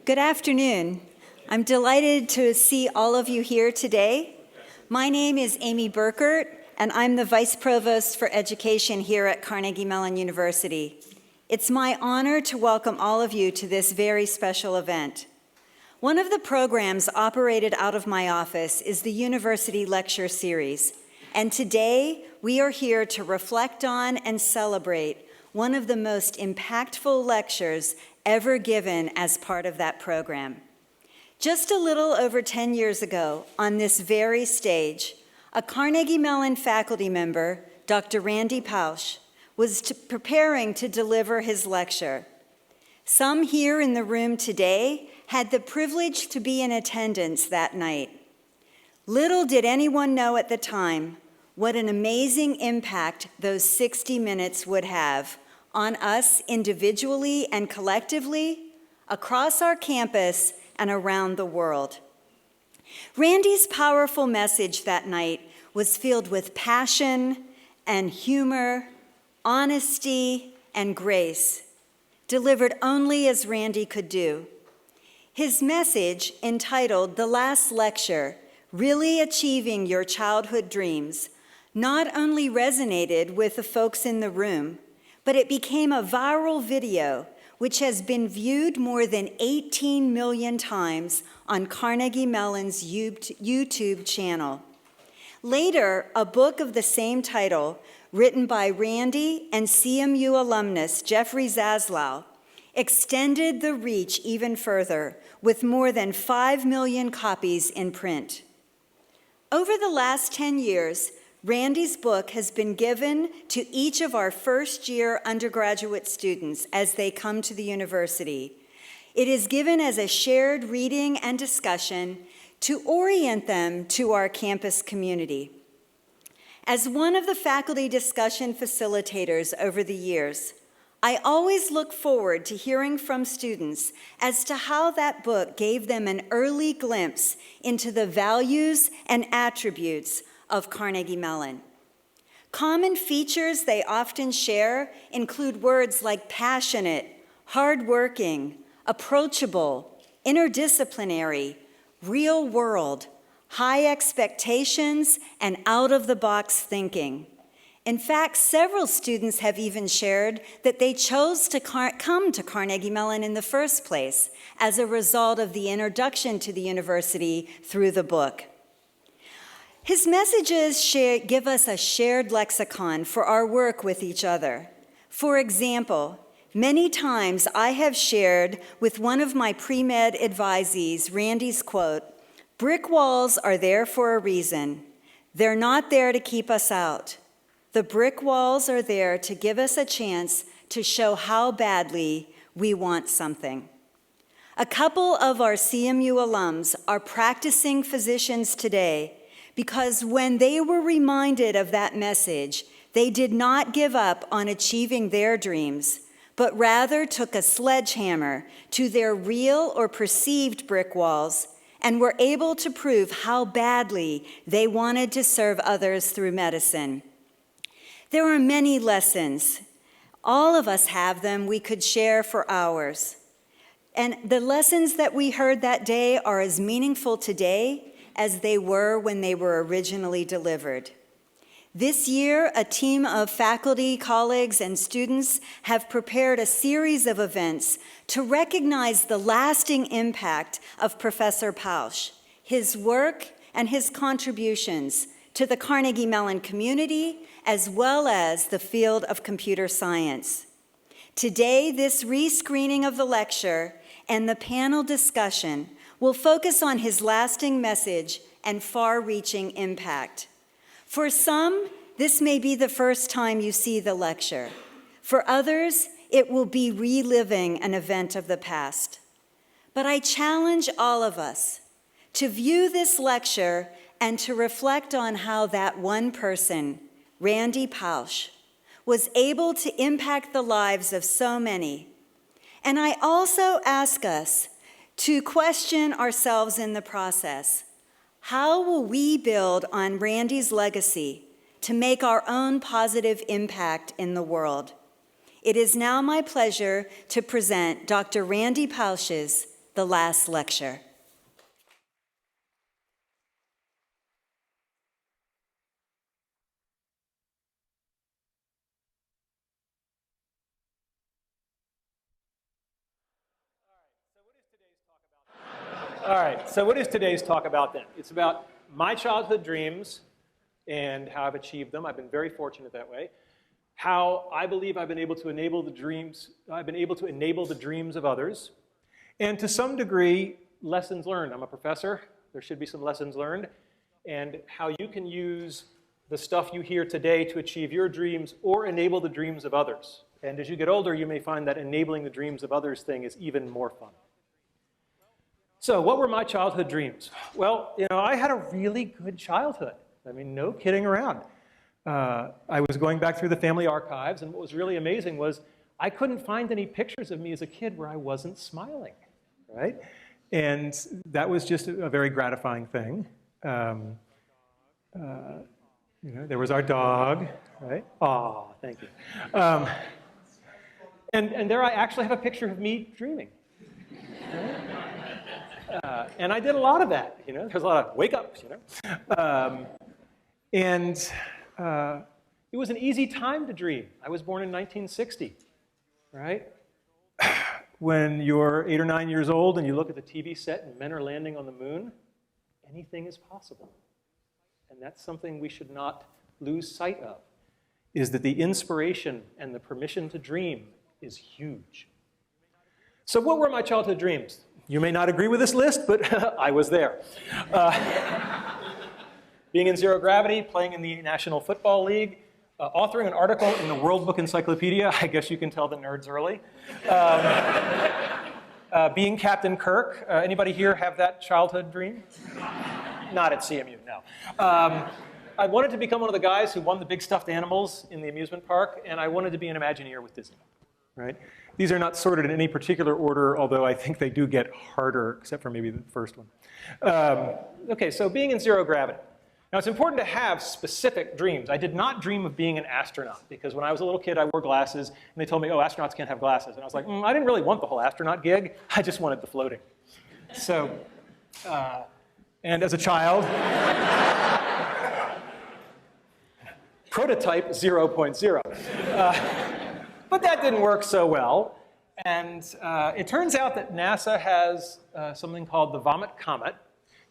Good afternoon. I'm delighted to see all of you here today. My name is Amy Burkert, and I'm the Vice Provost for Education here at Carnegie Mellon University. It's my honor to welcome all of you to this very special event. One of the programs operated out of my office is the University Lecture Series, and today we are here to reflect on and celebrate one of the most impactful lectures ever given as part of that program. Just a little over 10 years ago, on this very stage, a Carnegie Mellon faculty member, Dr. Randy Pausch, was preparing to deliver his lecture. Some here in the room today had the privilege to be in attendance that night. Little did anyone know at the time what an amazing impact those 60 minutes would have on us individually and collectively, across our campus and around the world. Randy's powerful message that night was filled with passion and humor, honesty and grace, delivered only as Randy could do. His message, entitled "The Last Lecture, Really Achieving Your Childhood Dreams," not only resonated with the folks in the room, but it became a viral video which has been viewed more than 18 million times on Carnegie Mellon's YouTube channel. Later, a book of the same title, written by Randy and CMU alumnus Jeffrey Zaslow, extended the reach even further with more than 5 million copies in print. Over the last 10 years, Randy's book has been given to each of our first-year undergraduate students as they come to the university. It is given as a shared reading and discussion to orient them to our campus community. As one of the faculty discussion facilitators over the years, I always look forward to hearing from students as to how that book gave them an early glimpse into the values and attributes of Carnegie Mellon. Common features they often share include words like passionate, hardworking, approachable, interdisciplinary, real world, high expectations, and out-of-the-box thinking. In fact, several students have even shared that they chose to come to Carnegie Mellon in the first place as a result of the introduction to the university through the book. His messages give us a shared lexicon for our work with each other. For example, many times I have shared with one of my pre-med advisees Randy's quote, "Brick walls are there for a reason. They're not there to keep us out. The brick walls are there to give us a chance to show how badly we want something." A couple of our CMU alums are practicing physicians today because when they were reminded of that message, they did not give up on achieving their dreams, but rather took a sledgehammer to their real or perceived brick walls and were able to prove how badly they wanted to serve others through medicine. There are many lessons. All of us have them we could share for hours. And the lessons that we heard that day are as meaningful today as they were when they were originally delivered. This year, a team of faculty, colleagues, and students have prepared a series of events to recognize the lasting impact of Professor Pausch, his work, and his contributions to the Carnegie Mellon community, as well as the field of computer science. Today, this rescreening of the lecture and the panel discussion will focus on his lasting message and far-reaching impact. For some, this may be the first time you see the lecture. For others, it will be reliving an event of the past. But I challenge all of us to view this lecture and to reflect on how that one person, Randy Pausch, was able to impact the lives of so many. And I also ask us to question ourselves in the process. How will we build on Randy's legacy to make our own positive impact in the world? It is now my pleasure to present Dr. Randy Pausch's the last lecture. All right, so what is today's talk about then? It's about my childhood dreams and how I've achieved them. I've been very fortunate that way. How I believe I've been able to enable the dreams of others. And to some degree, lessons learned. I'm a professor. There should be some lessons learned. And how you can use the stuff you hear today to achieve your dreams or enable the dreams of others. And as you get older, you may find that enabling the dreams of others thing is even more fun. So what were my childhood dreams? Well, I had a really good childhood. I mean, no kidding around. I was going back through the family archives, and what was really amazing was I couldn't find any pictures of me as a kid where I wasn't smiling, right? And that was just a very gratifying thing. There was our dog, right? Aw, thank you. And there I actually have a picture of me dreaming. Right? And I did a lot of that, There's a lot of wake-ups, And it was an easy time to dream. I was born in 1960, right? When you're 8 or 9 years old and you look at the TV set and men are landing on the moon, anything is possible. And that's something we should not lose sight of, is that the inspiration and the permission to dream is huge. So what were my childhood dreams? You may not agree with this list, but I was there. Being in zero gravity, playing in the National Football League, authoring an article in the World Book Encyclopedia. I guess you can tell the nerds early. Being Captain Kirk. Anybody here have that childhood dream? Not at CMU, no. I wanted to become one of the guys who won the big stuffed animals in the amusement park, and I wanted to be an Imagineer with Disney, right? These are not sorted in any particular order, although I think they do get harder, except for maybe the first one. Okay, so being in zero gravity. Now, it's important to have specific dreams. I did not dream of being an astronaut, because when I was a little kid, I wore glasses, and they told me, oh, astronauts can't have glasses. And I was like, I didn't really want the whole astronaut gig. I just wanted the floating. So, and as a child, prototype 0.0. But that didn't work so well. And it turns out that NASA has something called the Vomit Comet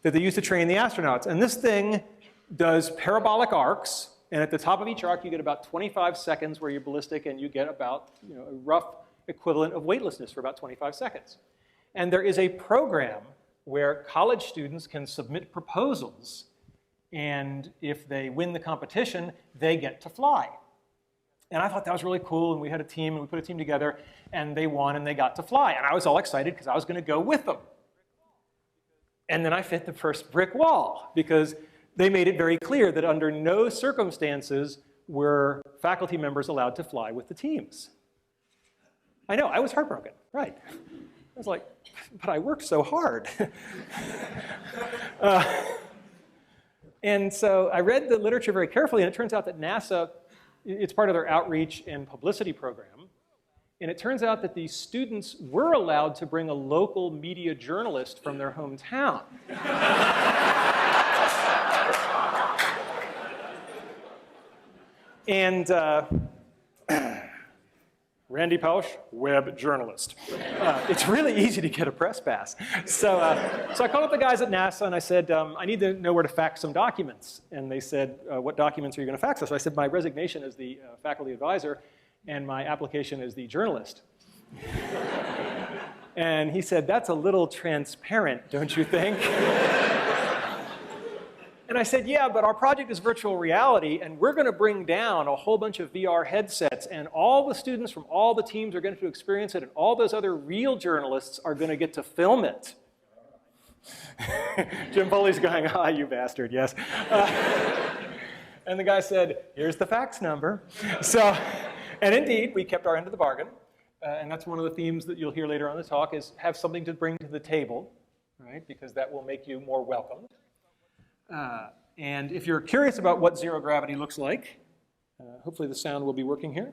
that they use to train the astronauts. And this thing does parabolic arcs. And at the top of each arc, you get about 25 seconds where you're ballistic, and you get about a rough equivalent of weightlessness for about 25 seconds. And there is a program where college students can submit proposals. And if they win the competition, they get to fly. And I thought that was really cool, and we had a team, and we put a team together, and they won, and they got to fly. And I was all excited because I was going to go with them. And then I hit the first brick wall, because they made it very clear that under no circumstances were faculty members allowed to fly with the teams. I know, I was heartbroken, right. I was like, but I worked so hard. And so I read the literature very carefully, and it turns out that NASA, it's part of their outreach and publicity program. And it turns out that these students were allowed to bring a local media journalist from their hometown. And Randy Pausch, web journalist. It's really easy to get a press pass. So I called up the guys at NASA, and I said, I need to know where to fax some documents. And they said, what documents are you going to fax us? So I said, my resignation as the faculty advisor, and my application as the journalist. And he said, that's a little transparent, don't you think? And I said, yeah, but our project is virtual reality, and we're going to bring down a whole bunch of VR headsets, and all the students from all the teams are going to experience it, and all those other real journalists are going to get to film it. Jim Foley's going, ah, you bastard, yes. And the guy said, here's the fax number. So, and indeed, we kept our end of the bargain. And that's one of the themes that you'll hear later on in the talk, is have something to bring to the table, right? Because that will make you more welcomed. And if you're curious about what zero gravity looks like, hopefully the sound will be working here.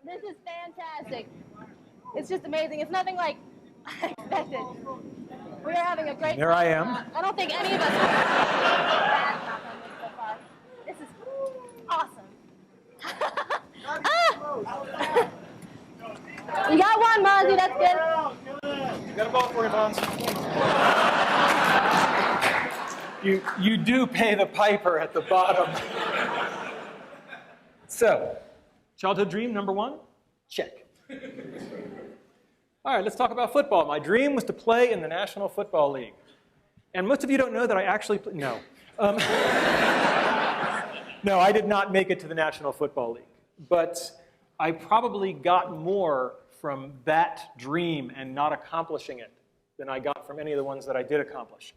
This is fantastic. It's just amazing. It's nothing like I expected. We are having a great There I am. I don't think any of us have so far. This is awesome. You got one, Mozzie. That's good. You got a ball for you, Mons. You do pay the piper at the bottom. So, childhood dream number one? Check. All right, let's talk about football. My dream was to play in the National Football League. And most of you don't know that I actually no. No, I did not make it to the National Football League. But I probably got more from that dream and not accomplishing it than I got from any of the ones that I did accomplish.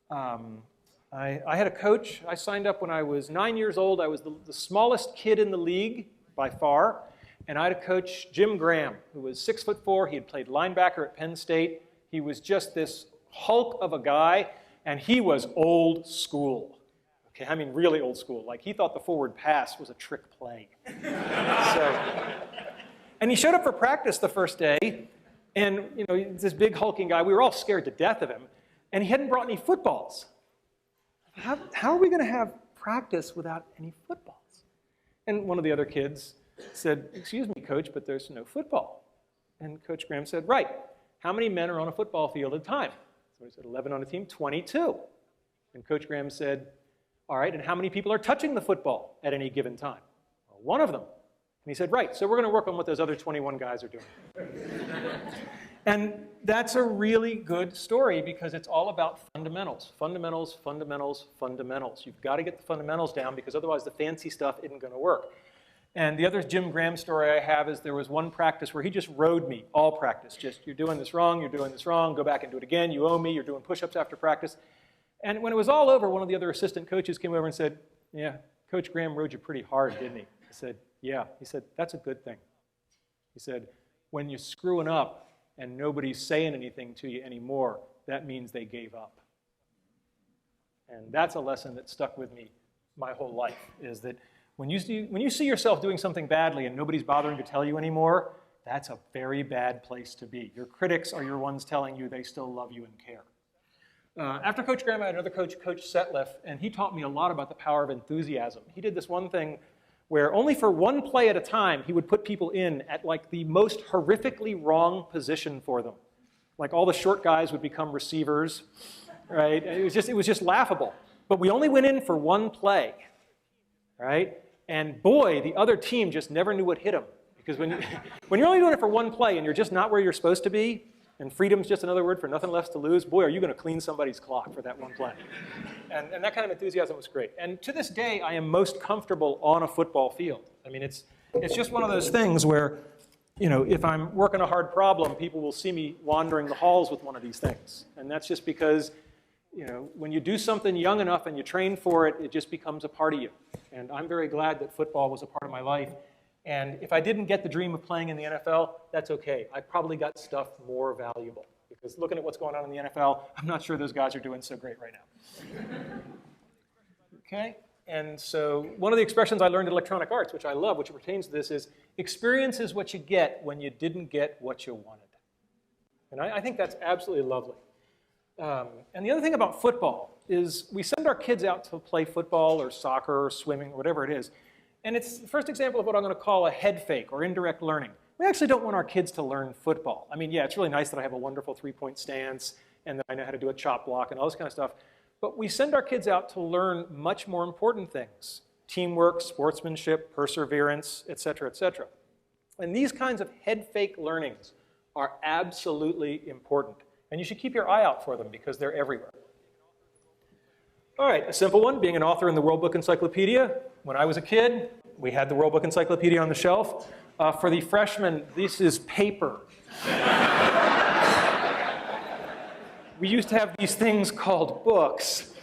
I had a coach. I signed up when I was 9 years old. I was the smallest kid in the league by far. And I had a coach, Jim Graham, who was 6'4". He had played linebacker at Penn State. He was just this hulk of a guy, and he was old school. Okay, I mean really old school. Like he thought the forward pass was a trick play. And he showed up for practice the first day, and you know, this big hulking guy. We were all scared to death of him, and he hadn't brought any footballs. How are we going to have practice without any footballs? And one of the other kids said, "Excuse me, Coach, but there's no football." And Coach Graham said, "Right. How many men are on a football field at a time?" So he said, 11 on a team, 22. And Coach Graham said, "All right, and how many people are touching the football at any given time?" Well, one of them. And he said, "Right, so we're going to work on what those other 21 guys are doing." And that's a really good story because it's all about fundamentals. Fundamentals, fundamentals, fundamentals. You've got to get the fundamentals down because otherwise the fancy stuff isn't going to work. And the other Jim Graham story I have is there was one practice where he just rode me, all practice. Just, you're doing this wrong, go back and do it again, you owe me, you're doing push-ups after practice. And when it was all over, one of the other assistant coaches came over and said, "Yeah, Coach Graham rode you pretty hard, didn't he?" I said, "Yeah." He said, "That's a good thing." He said, "When you're screwing up and nobody's saying anything to you anymore, that means they gave up." And that's a lesson that stuck with me my whole life, is that when you see yourself doing something badly and nobody's bothering to tell you anymore, that's a very bad place to be. Your critics are your ones telling you they still love you and care. After Coach Graham, I had another coach, Coach Setliff, and he taught me a lot about the power of enthusiasm. He did this one thing where only for one play at a time, he would put people in at like the most horrifically wrong position for them. Like all the short guys would become receivers, right? It was just laughable. But we only went in for one play, right? And boy, the other team just never knew what hit them. Because when you're only doing it for one play and you're just not where you're supposed to be, and freedom's just another word for nothing left to lose, boy, are you going to clean somebody's clock for that one play. And that kind of enthusiasm was great. And to this day, I am most comfortable on a football field. I mean, it's just one of those things where, you know, if I'm working a hard problem, people will see me wandering the halls with one of these things. And that's just because, you know, when you do something young enough and you train for it, it just becomes a part of you. And I'm very glad that football was a part of my life. And if I didn't get the dream of playing in the NFL, that's okay. I probably got stuff more valuable. Because looking at what's going on in the NFL, I'm not sure those guys are doing so great right now. Okay? And so one of the expressions I learned in electronic arts, which I love, which pertains to this, is experience is what you get when you didn't get what you wanted. And I think that's absolutely lovely. And the other thing about football is we send our kids out to play football or soccer or swimming or whatever it is. And it's the first example of what I'm going to call a head fake or indirect learning. We actually don't want our kids to learn football. I mean, yeah, it's really nice that I have a wonderful three-point stance and that I know how to do a chop block and all this kind of stuff. But we send our kids out to learn much more important things: teamwork, sportsmanship, perseverance, et cetera, et cetera. And these kinds of head fake learnings are absolutely important. And you should keep your eye out for them because they're everywhere. All right, a simple one, being an author in the World Book Encyclopedia. When I was a kid, we had the World Book Encyclopedia on the shelf. For the freshmen, this is paper. We used to have these things called books.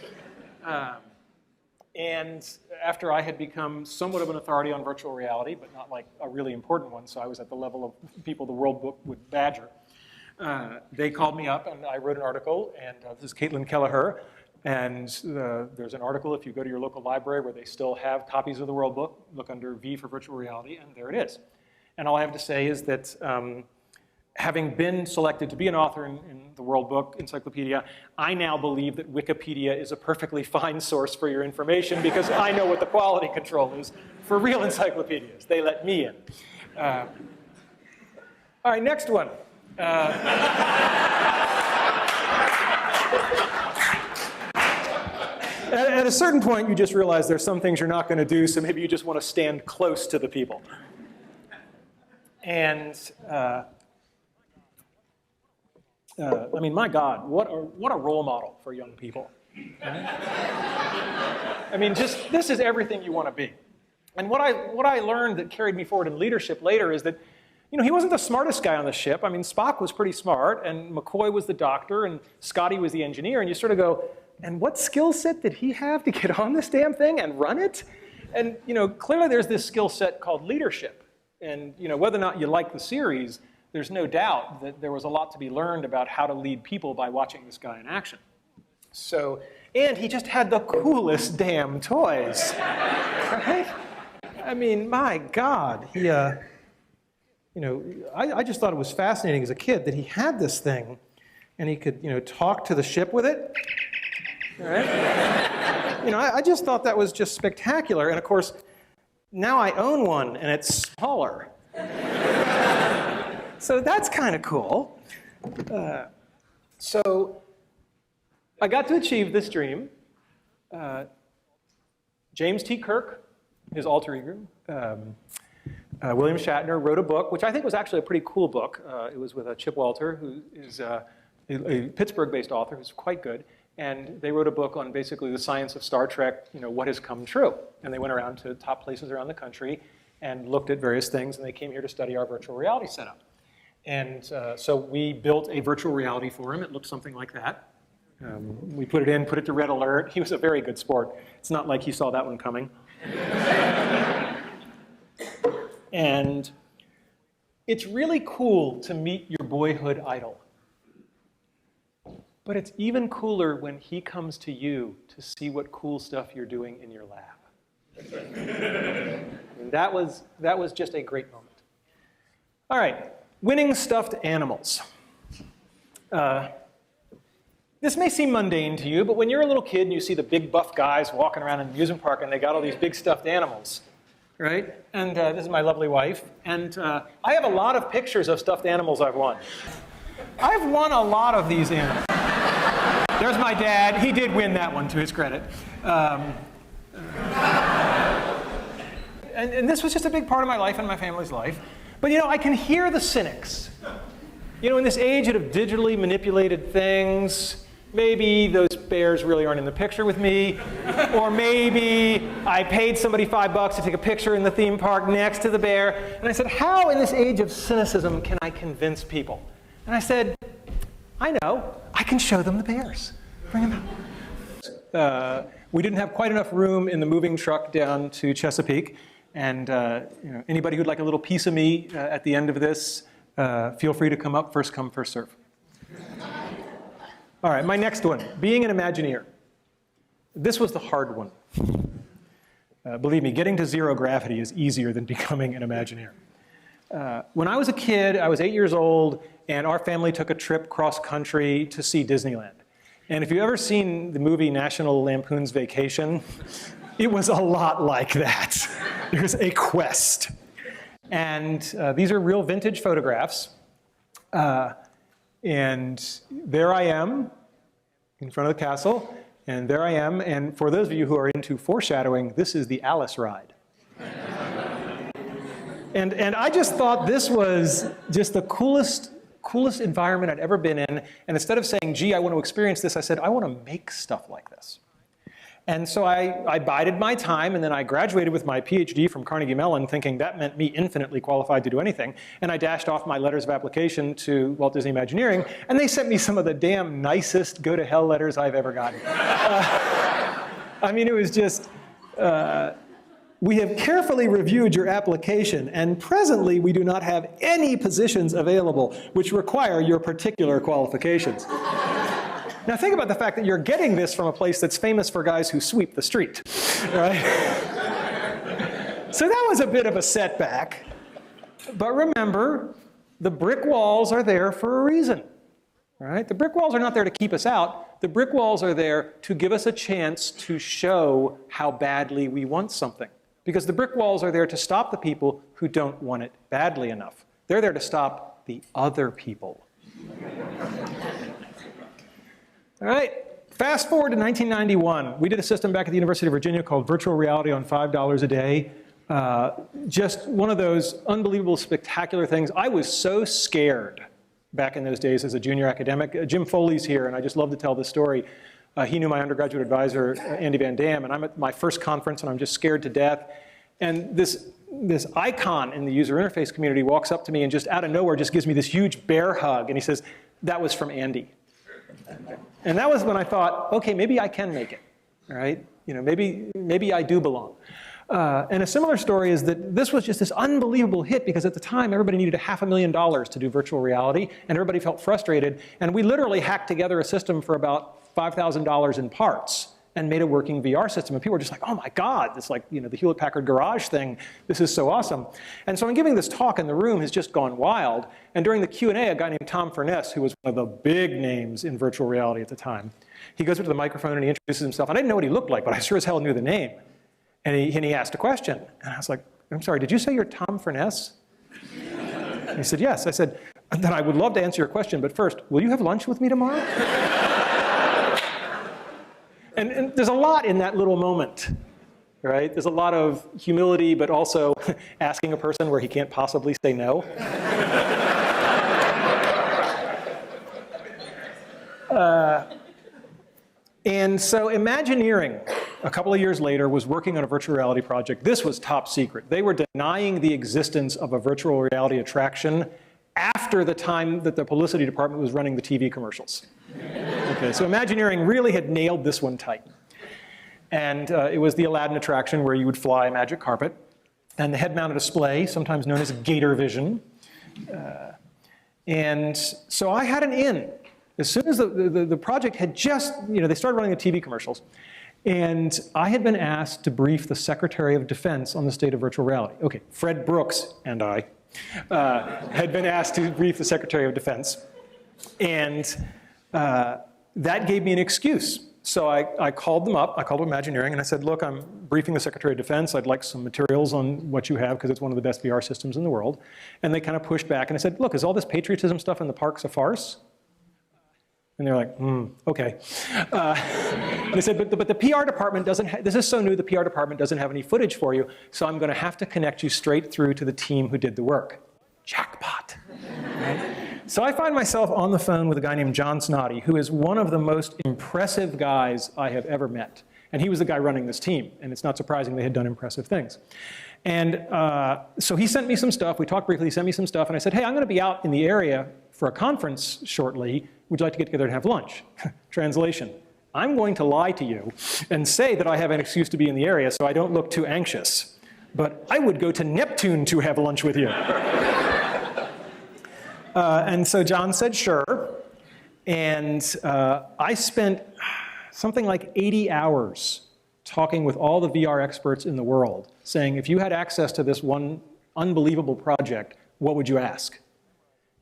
And after I had become somewhat of an authority on virtual reality, but not like a really important one, so I was at the level of people the World Book would badger, they called me up and I wrote an article, and this is Caitlin Kelleher, And there's an article, if you go to your local library, where they still have copies of the World Book. Look under V for virtual reality, and there it is. And all I have to say is that having been selected to be an author in the World Book Encyclopedia, I now believe that Wikipedia is a perfectly fine source for your information because I know what the quality control is for real encyclopedias. They let me in. All right, next one. At a certain point, you just realize there's some things you're not going to do, so maybe you just want to stand close to the people. And I mean, my God, what a role model for young people. I mean, just this is everything you want to be. And what I learned that carried me forward in leadership later is that, you know, he wasn't the smartest guy on the ship. I mean, Spock was pretty smart, and McCoy was the doctor, and Scotty was the engineer, and you sort of go, and what skill set did he have to get on this damn thing and run it? And, you know, clearly there's this skill set called leadership. And, you know, whether or not you like the series, there's no doubt that there was a lot to be learned about how to lead people by watching this guy in action. So, and he just had the coolest damn toys, right? I mean, my God, he, you know, I just thought it was fascinating as a kid that he had this thing and he could, you know, talk to the ship with it. Right? You know, I just thought that was just spectacular. And of course, now I own one and it's smaller. So that's kind of cool. So I got to achieve this dream. James T. Kirk, his alter ego, William Shatner wrote a book, which I think was actually a pretty cool book. It was with Chip Walter, who is a Pittsburgh-based author who's quite good. And they wrote a book on basically the science of Star Trek, you know, what has come true. And they went around to top places around the country and looked at various things, and they came here to study our virtual reality setup. And so we built a virtual reality for him. It looked something like that. We put it in, put it to red alert. He was a very good sport. It's not like he saw that one coming. And it's really cool to meet your boyhood idol. But it's even cooler when he comes to you to see what cool stuff you're doing in your lab. And that was just a great moment. All right, winning stuffed animals. This may seem mundane to you, but when you're a little kid and you see the big buff guys walking around an amusement park and they got all these big stuffed animals, right? And this is my lovely wife. And I have a lot of pictures of stuffed animals I've won. I've won a lot of these animals. There's my dad. He did win that one, to his credit. And this was just a big part of my life and my family's life. But, you know, I can hear the cynics. You know, in this age of digitally manipulated things, maybe those bears really aren't in the picture with me. Or maybe I paid somebody $5 to take a picture in the theme park next to the bear. And I said, how in this age of cynicism can I convince people? And I said, I know, I can show them the bears. Bring them out. We didn't have quite enough room in the moving truck down to Chesapeake. And you know, anybody who'd like a little piece of me at the end of this, feel free to come up, first come, first serve. All right, my next one, being an Imagineer. This was the hard one. Believe me, getting to zero gravity is easier than becoming an Imagineer. When I was a kid, I was 8 years old, and our family took a trip cross-country to see Disneyland. And if you've ever seen the movie National Lampoon's Vacation, it was a lot like that. It was a quest. And these are real vintage photographs. And there I am in front of the castle, and there I am. And for those of you who are into foreshadowing, this is the Alice ride. And I just thought this was just the coolest environment I'd ever been in. And instead of saying, gee, I want to experience this, I said, I want to make stuff like this. And so I bided my time, and then I graduated with my PhD from Carnegie Mellon, thinking that meant me infinitely qualified to do anything. And I dashed off my letters of application to Walt Disney Imagineering, and they sent me some of the damn nicest go-to-hell letters I've ever gotten. I mean, it was just, we have carefully reviewed your application, and presently we do not have any positions available which require your particular qualifications. Now think about the fact that you're getting this from a place that's famous for guys who sweep the street, right? So that was a bit of a setback. But remember, the brick walls are there for a reason, right? The brick walls are not there to keep us out. The brick walls are there to give us a chance to show how badly we want something. Because the brick walls are there to stop the people who don't want it badly enough. They're there to stop the other people. All right, fast forward to 1991. We did a system back at the University of Virginia called Virtual Reality on $5 a day. Just one of those unbelievable, spectacular things. I was so scared back in those days as a junior academic. Jim Foley's here, and I just love to tell this story. He knew my undergraduate advisor, Andy Van Dam, and I'm at my first conference, and I'm just scared to death. And this icon in the user interface community walks up to me and just out of nowhere just gives me this huge bear hug, and he says, "That was from Andy." And that was when I thought, okay, maybe I can make it, all right? You know, maybe I do belong. And a similar story is that this was just this unbelievable hit because at the time everybody needed $500,000 to do virtual reality and everybody felt frustrated. And we literally hacked together a system for about $5,000 in parts and made a working VR system. And people were just like, oh my God, this like, you know, the Hewlett-Packard garage thing, this is so awesome. And so I'm giving this talk and the room has just gone wild. And during the Q&A, a guy named Tom Furness, who was one of the big names in virtual reality at the time, he goes up to the microphone and he introduces himself. And I didn't know what he looked like, but I sure as hell knew the name. And he asked a question. And I was like, I'm sorry, did you say you're Tom Furness? And he said, yes. I said, then I would love to answer your question, but first, will you have lunch with me tomorrow? And there's a lot in that little moment, right? There's a lot of humility, but also asking a person where he can't possibly say no. And so Imagineering, a couple of years later, was working on a virtual reality project. This was top secret. They were denying the existence of a virtual reality attraction after the time that the publicity department was running the TV commercials. Okay, so Imagineering really had nailed this one tight. And it was the Aladdin attraction where you would fly a magic carpet. And the head-mounted display, sometimes known as Gator Vision. And so I had an in. As soon as the project had just, you know, they started running the TV commercials. And I had been asked to brief the Secretary of Defense on the state of virtual reality. Okay, Fred Brooks and I had been asked to brief the Secretary of Defense. And that gave me an excuse. So I called them up, I called Imagineering, and I said, look, I'm briefing the Secretary of Defense. I'd like some materials on what you have, because it's one of the best VR systems in the world. And they kind of pushed back, and I said, look, is all this patriotism stuff in the parks a farce? And they're like, okay. And they said, but the PR department doesn't this is so new, the PR department doesn't have any footage for you, so I'm going to have to connect you straight through to the team who did the work. Jackpot. Right? So I find myself on the phone with a guy named John Snoddy, who is one of the most impressive guys I have ever met. And he was the guy running this team, and it's not surprising they had done impressive things. And so he sent me some stuff. We talked briefly, he sent me some stuff, and I said, hey, I'm going to be out in the area for a conference shortly. Would you like to get together and have lunch? Translation, I'm going to lie to you and say that I have an excuse to be in the area so I don't look too anxious. But I would go to Neptune to have lunch with you. And so John said, sure. And I spent something like 80 hours talking with all the VR experts in the world, saying, if you had access to this one unbelievable project, what would you ask?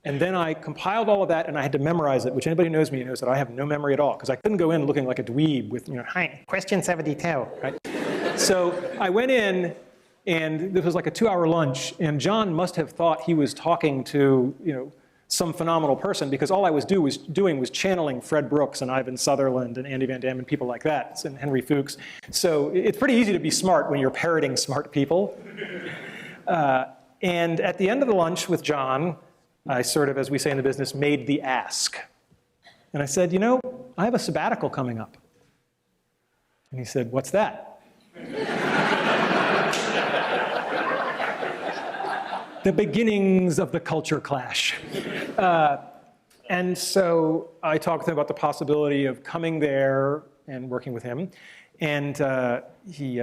And then I compiled all of that, and I had to memorize it, which anybody who knows me knows that I have no memory at all, because I couldn't go in looking like a dweeb with, you know, hi, question 72, right? So I went in, and this was like a 2-hour lunch, and John must have thought he was talking to, you know, some phenomenal person, because all I was doing was channeling Fred Brooks and Ivan Sutherland and Andy Van Dam and people like that, and Henry Fuchs. So it's pretty easy to be smart when you're parroting smart people. And at the end of the lunch with John, I sort of, as we say in the business, made the ask. And I said, you know, I have a sabbatical coming up. And he said, what's that? The beginnings of the culture clash. And so I talked to him about the possibility of coming there and working with him. And he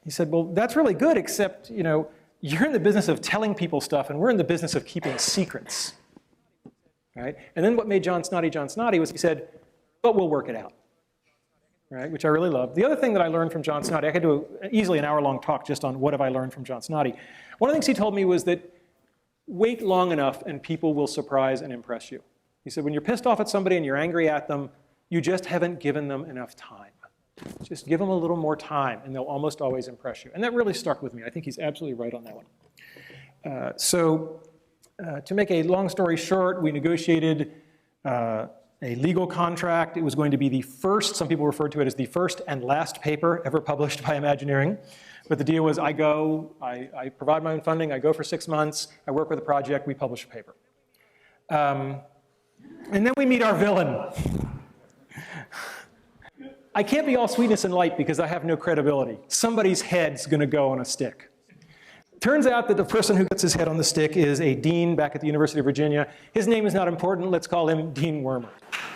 said, well, that's really good, except, you know, you're in the business of telling people stuff, and we're in the business of keeping secrets. Right? And then what made John Snoddy was he said, but we'll work it out, right? Which I really love. The other thing that I learned from John Snoddy, I could do easily an hour-long talk just on what have I learned from John Snoddy. One of the things he told me was that wait long enough and people will surprise and impress you. He said, when you're pissed off at somebody and you're angry at them, you just haven't given them enough time. Just give them a little more time and they'll almost always impress you. And that really stuck with me. I think he's absolutely right on that one. To make a long story short, we negotiated a legal contract. It was going to be the first, some people referred to it as the first and last paper ever published by Imagineering. But the deal was I go, I provide my own funding, I go for 6 months, I work with a project, we publish a paper. And then we meet our villain. I can't be all sweetness and light because I have no credibility. Somebody's head's going to go on a stick. Turns out that the person who gets his head on the stick is a dean back at the University of Virginia. His name is not important. Let's call him Dean Wormer.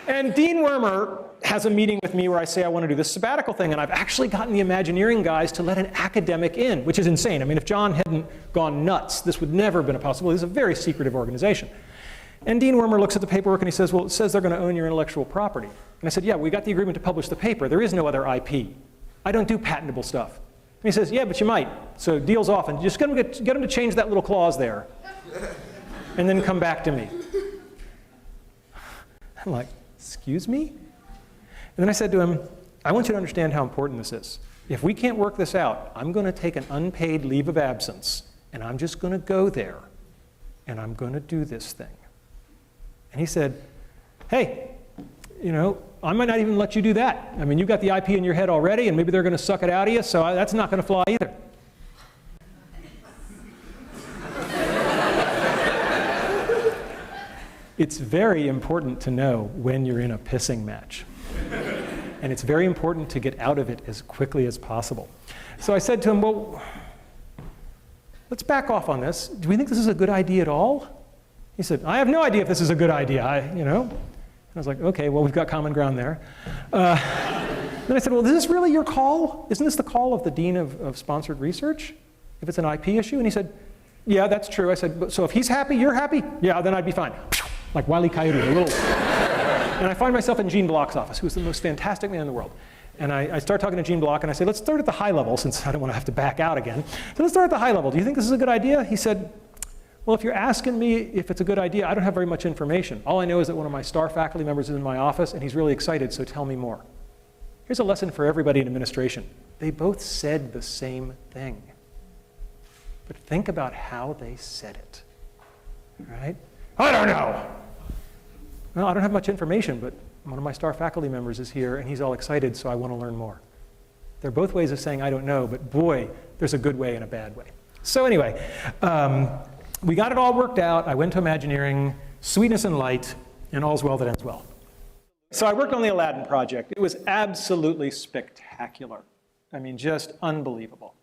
And Dean Wormer has a meeting with me where I say I want to do this sabbatical thing, and I've actually gotten the Imagineering guys to let an academic in, which is insane. I mean, if John hadn't gone nuts, this would never have been a possibility. This is a very secretive organization. And Dean Wormer looks at the paperwork and he says, well, it says they're going to own your intellectual property. And I said, yeah, we got the agreement to publish the paper. There is no other IP. I don't do patentable stuff. And he says, yeah, but you might. So deal's off, and just get him to change that little clause there and then come back to me. I'm like, excuse me? And then I said to him, I want you to understand how important this is. If we can't work this out, I'm going to take an unpaid leave of absence, and I'm just going to go there, and I'm going to do this thing. And he said, hey, you know, I might not even let you do that. I mean, you've got the IP in your head already, and maybe they're going to suck it out of you, so that's not going to fly either. It's very important to know when you're in a pissing match. And it's very important to get out of it as quickly as possible. So I said to him, well, let's back off on this. Do we think this is a good idea at all? He said, I have no idea if this is a good idea, you know. I was like, okay, well, we've got common ground there. Then I said, well, is this really your call? Isn't this the call of the Dean of Sponsored Research, if it's an IP issue? And he said, yeah, that's true. I said, so if he's happy, you're happy? Yeah, then I'd be fine. Like Wile E. Coyote, a little. And I find myself in Gene Block's office, who's the most fantastic man in the world. And I start talking to Gene Block, and I say, let's start at the high level, since I don't want to have to back out again. So let's start at the high level. Do you think this is a good idea? He said, well, if you're asking me if it's a good idea, I don't have very much information. All I know is that one of my star faculty members is in my office, and he's really excited, so tell me more. Here's a lesson for everybody in administration. They both said the same thing. But think about how they said it, right? I don't know. Well, I don't have much information, but one of my star faculty members is here, and he's all excited, so I want to learn more. They're both ways of saying I don't know, but boy, there's a good way and a bad way. So anyway, we got it all worked out. I went to Imagineering, sweetness and light, and all's well that ends well. So I worked on the Aladdin project. It was absolutely spectacular. I mean, just unbelievable.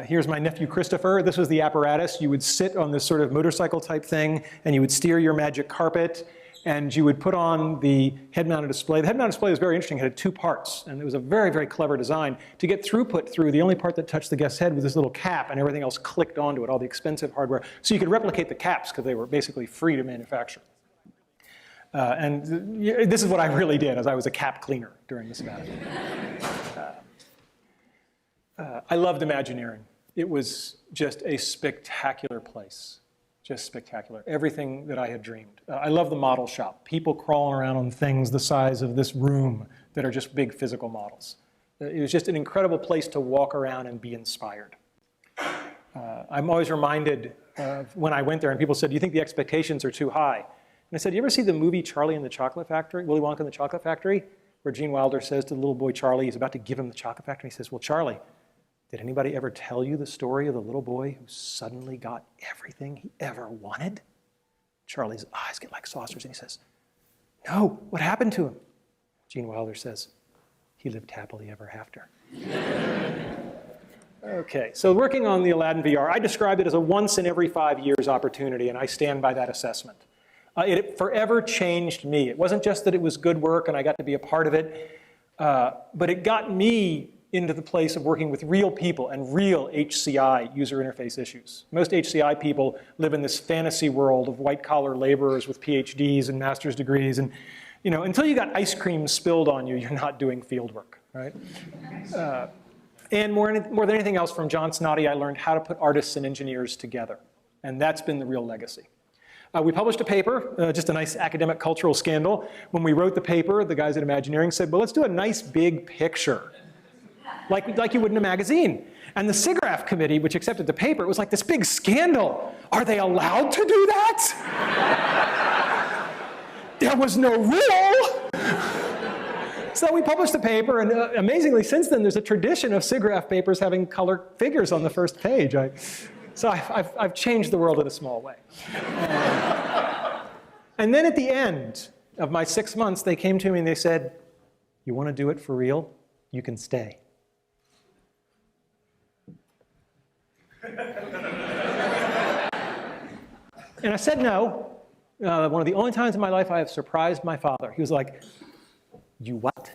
Here's my nephew Christopher. This was the apparatus. You would sit on this sort of motorcycle type thing, and you would steer your magic carpet, and you would put on the head-mounted display. The head-mounted display was very interesting. It had 2 parts, and it was a very, very clever design. To get throughput through, the only part that touched the guest's head was this little cap, and everything else clicked onto it, all the expensive hardware. So you could replicate the caps, because they were basically free to manufacture. And this is what I really did, as I was a cap cleaner during this sabbatical. I loved Imagineering. It was just a spectacular place. Just spectacular. Everything that I had dreamed. I love the model shop. People crawling around on things the size of this room that are just big physical models. It was just an incredible place to walk around and be inspired. I'm always reminded of when I went there and people said, do you think the expectations are too high? And I said, you ever see the movie Charlie and the Chocolate Factory, Willy Wonka and the Chocolate Factory, where Gene Wilder says to the little boy Charlie, he's about to give him the chocolate factory, he says, well, Charlie, did anybody ever tell you the story of the little boy who suddenly got everything he ever wanted? Charlie's eyes get like saucers, and he says, no, what happened to him? Gene Wilder says, he lived happily ever after. Okay, so working on the Aladdin VR, I described it as a once in every 5 years opportunity, and I stand by that assessment. It forever changed me. It wasn't just that it was good work and I got to be a part of it, but it got me into the place of working with real people and real HCI, user interface issues. Most HCI people live in this fantasy world of white-collar laborers with PhDs and master's degrees, and You know, until you got ice cream spilled on you, you're not doing field work, right? And more than anything else from John Snoddy, I learned how to put artists and engineers together. And that's been the real legacy. We published a paper, just a nice academic cultural scandal. When we wrote the paper, the guys at Imagineering said, well, let's do a nice big picture, like you would in a magazine. And the SIGGRAPH committee, which accepted the paper, it was like this big scandal. Are they allowed to do that? There was no rule. So we published the paper, and amazingly, since then, there's a tradition of SIGGRAPH papers having color figures on the first page. So I've changed the world in a small way. And then at the end of my 6 months, they came to me and they said, you want to do it for real? You can stay. And I said no. One of the only times in my life I have surprised my father. He was like, you what?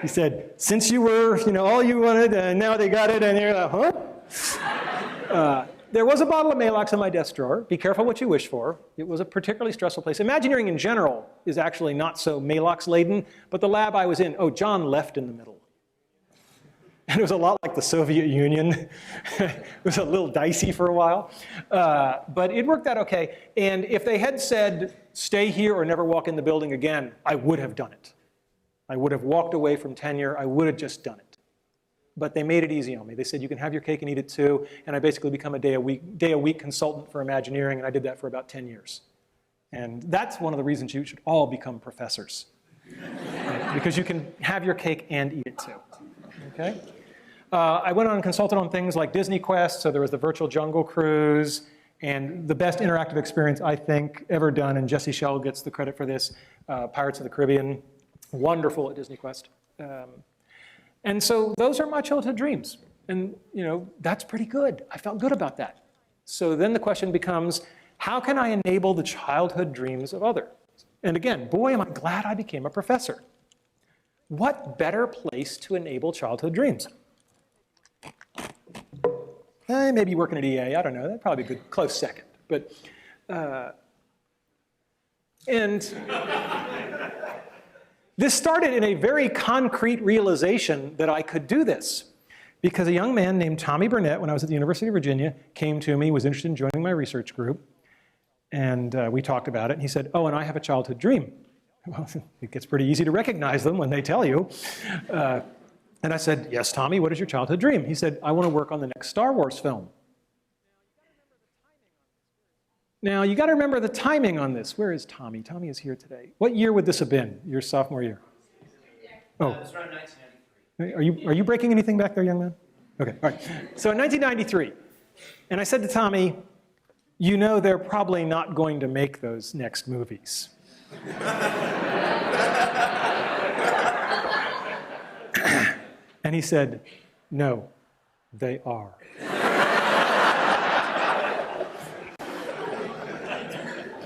He said, since you were, all you wanted, and now they got it, and you're like, huh? There was a bottle of Maalox in my desk drawer. Be careful what you wish for. It was a particularly stressful place. Imagineering in general is actually not so Maalox laden, but the lab I was in, John left in the middle. And it was a lot like the Soviet Union. It was a little dicey for a while. But it worked out okay. And if they had said, stay here or never walk in the building again, I would have done it. I would have walked away from tenure. I would have just done it. But they made it easy on me. They said, you can have your cake and eat it too. And I basically become a day a week consultant for Imagineering. And I did that for about 10 years. And that's one of the reasons you should all become professors. Right? Because you can have your cake and eat it too. Okay? I went on and consulted on things like Disney Quest. So there was the Virtual Jungle Cruise. And the best interactive experience, I think, ever done, and Jesse Schell gets the credit for this, Pirates of the Caribbean. Wonderful at Disney Quest. And so those are my childhood dreams. And that's pretty good. I felt good about that. So then the question becomes, how can I enable the childhood dreams of others? And again, boy, am I glad I became a professor. What better place to enable childhood dreams? Maybe working at EA, I don't know. That'd probably be a good close second. But, this started in a very concrete realization that I could do this. Because a young man named Tommy Burnett, when I was at the University of Virginia, came to me, was interested in joining my research group. And we talked about it. And he said, oh, and I have a childhood dream. Well, it gets pretty easy to recognize them when they tell you. And I said, yes, Tommy, what is your childhood dream? He said, I want to work on the next Star Wars film. Now, you got to remember the timing on this. Where is Tommy? Tommy is here today. What year would this have been, your sophomore year? Oh. It was around 1993. Are you breaking anything back there, young man? Okay, all right. So in 1993, and I said to Tommy, they're probably not going to make those next movies. And he said, no, they are.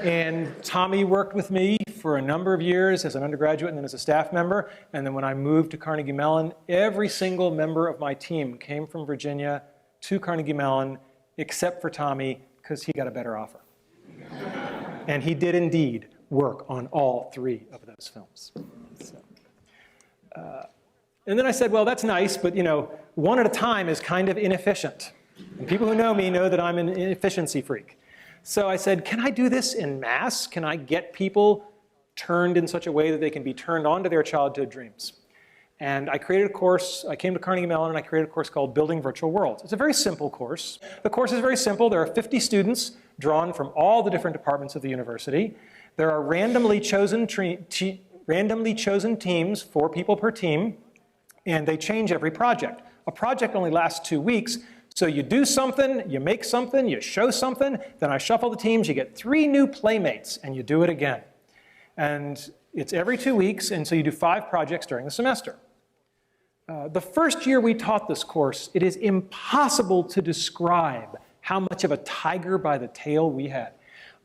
And Tommy worked with me for a number of years as an undergraduate and then as a staff member. And then when I moved to Carnegie Mellon, every single member of my team came from Virginia to Carnegie Mellon, except for Tommy, because he got a better offer. And he did indeed work on all 3 of those films. So, and then I said, well, that's nice, but one at a time is kind of inefficient. And people who know me know that I'm an efficiency freak. So I said, can I do this in mass? Can I get people turned in such a way that they can be turned on to their childhood dreams? And I created a course. I came to Carnegie Mellon and I created a course called Building Virtual Worlds. It's a very simple course. The course is very simple. There are 50 students drawn from all the different departments of the university. There are randomly chosen teams, 4 people per team, and they change every project. A project only lasts 2 weeks. So you do something, you make something, you show something, then I shuffle the teams, you get 3 new playmates, and you do it again. And it's every 2 weeks, and so you do 5 projects during the semester. The first year we taught this course, it is impossible to describe how much of a tiger by the tail we had.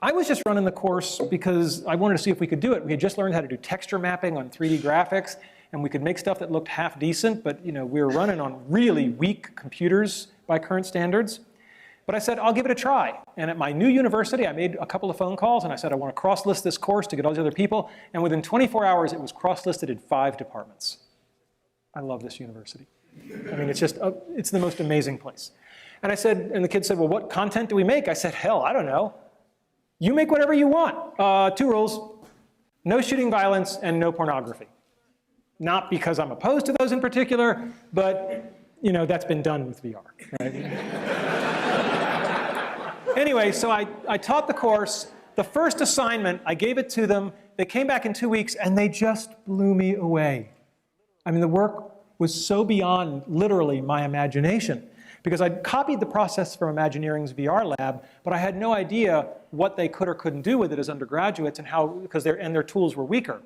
I was just running the course because I wanted to see if we could do it. We had just learned how to do texture mapping on 3D graphics, and we could make stuff that looked half decent, but we were running on really weak computers by current standards. But I said, I'll give it a try. And at my new university, I made a couple of phone calls, and I said, I want to cross-list this course to get all these other people. And within 24 hours, it was cross-listed in 5 departments. I love this university. I mean, it's just, it's the most amazing place. And I said, and the kid said, well, what content do we make? I said, hell, I don't know. You make whatever you want. 2 rules, no shooting violence and no pornography. Not because I'm opposed to those in particular, but you know, that's been done with VR. Right? Anyway, so I taught the course. The first assignment, I gave it to them. They came back in 2 weeks, and they just blew me away. I mean, the work was so beyond, literally, my imagination. Because I'd copied the process from Imagineering's VR lab, but I had no idea what they could or couldn't do with it as undergraduates and how, because their tools were weaker.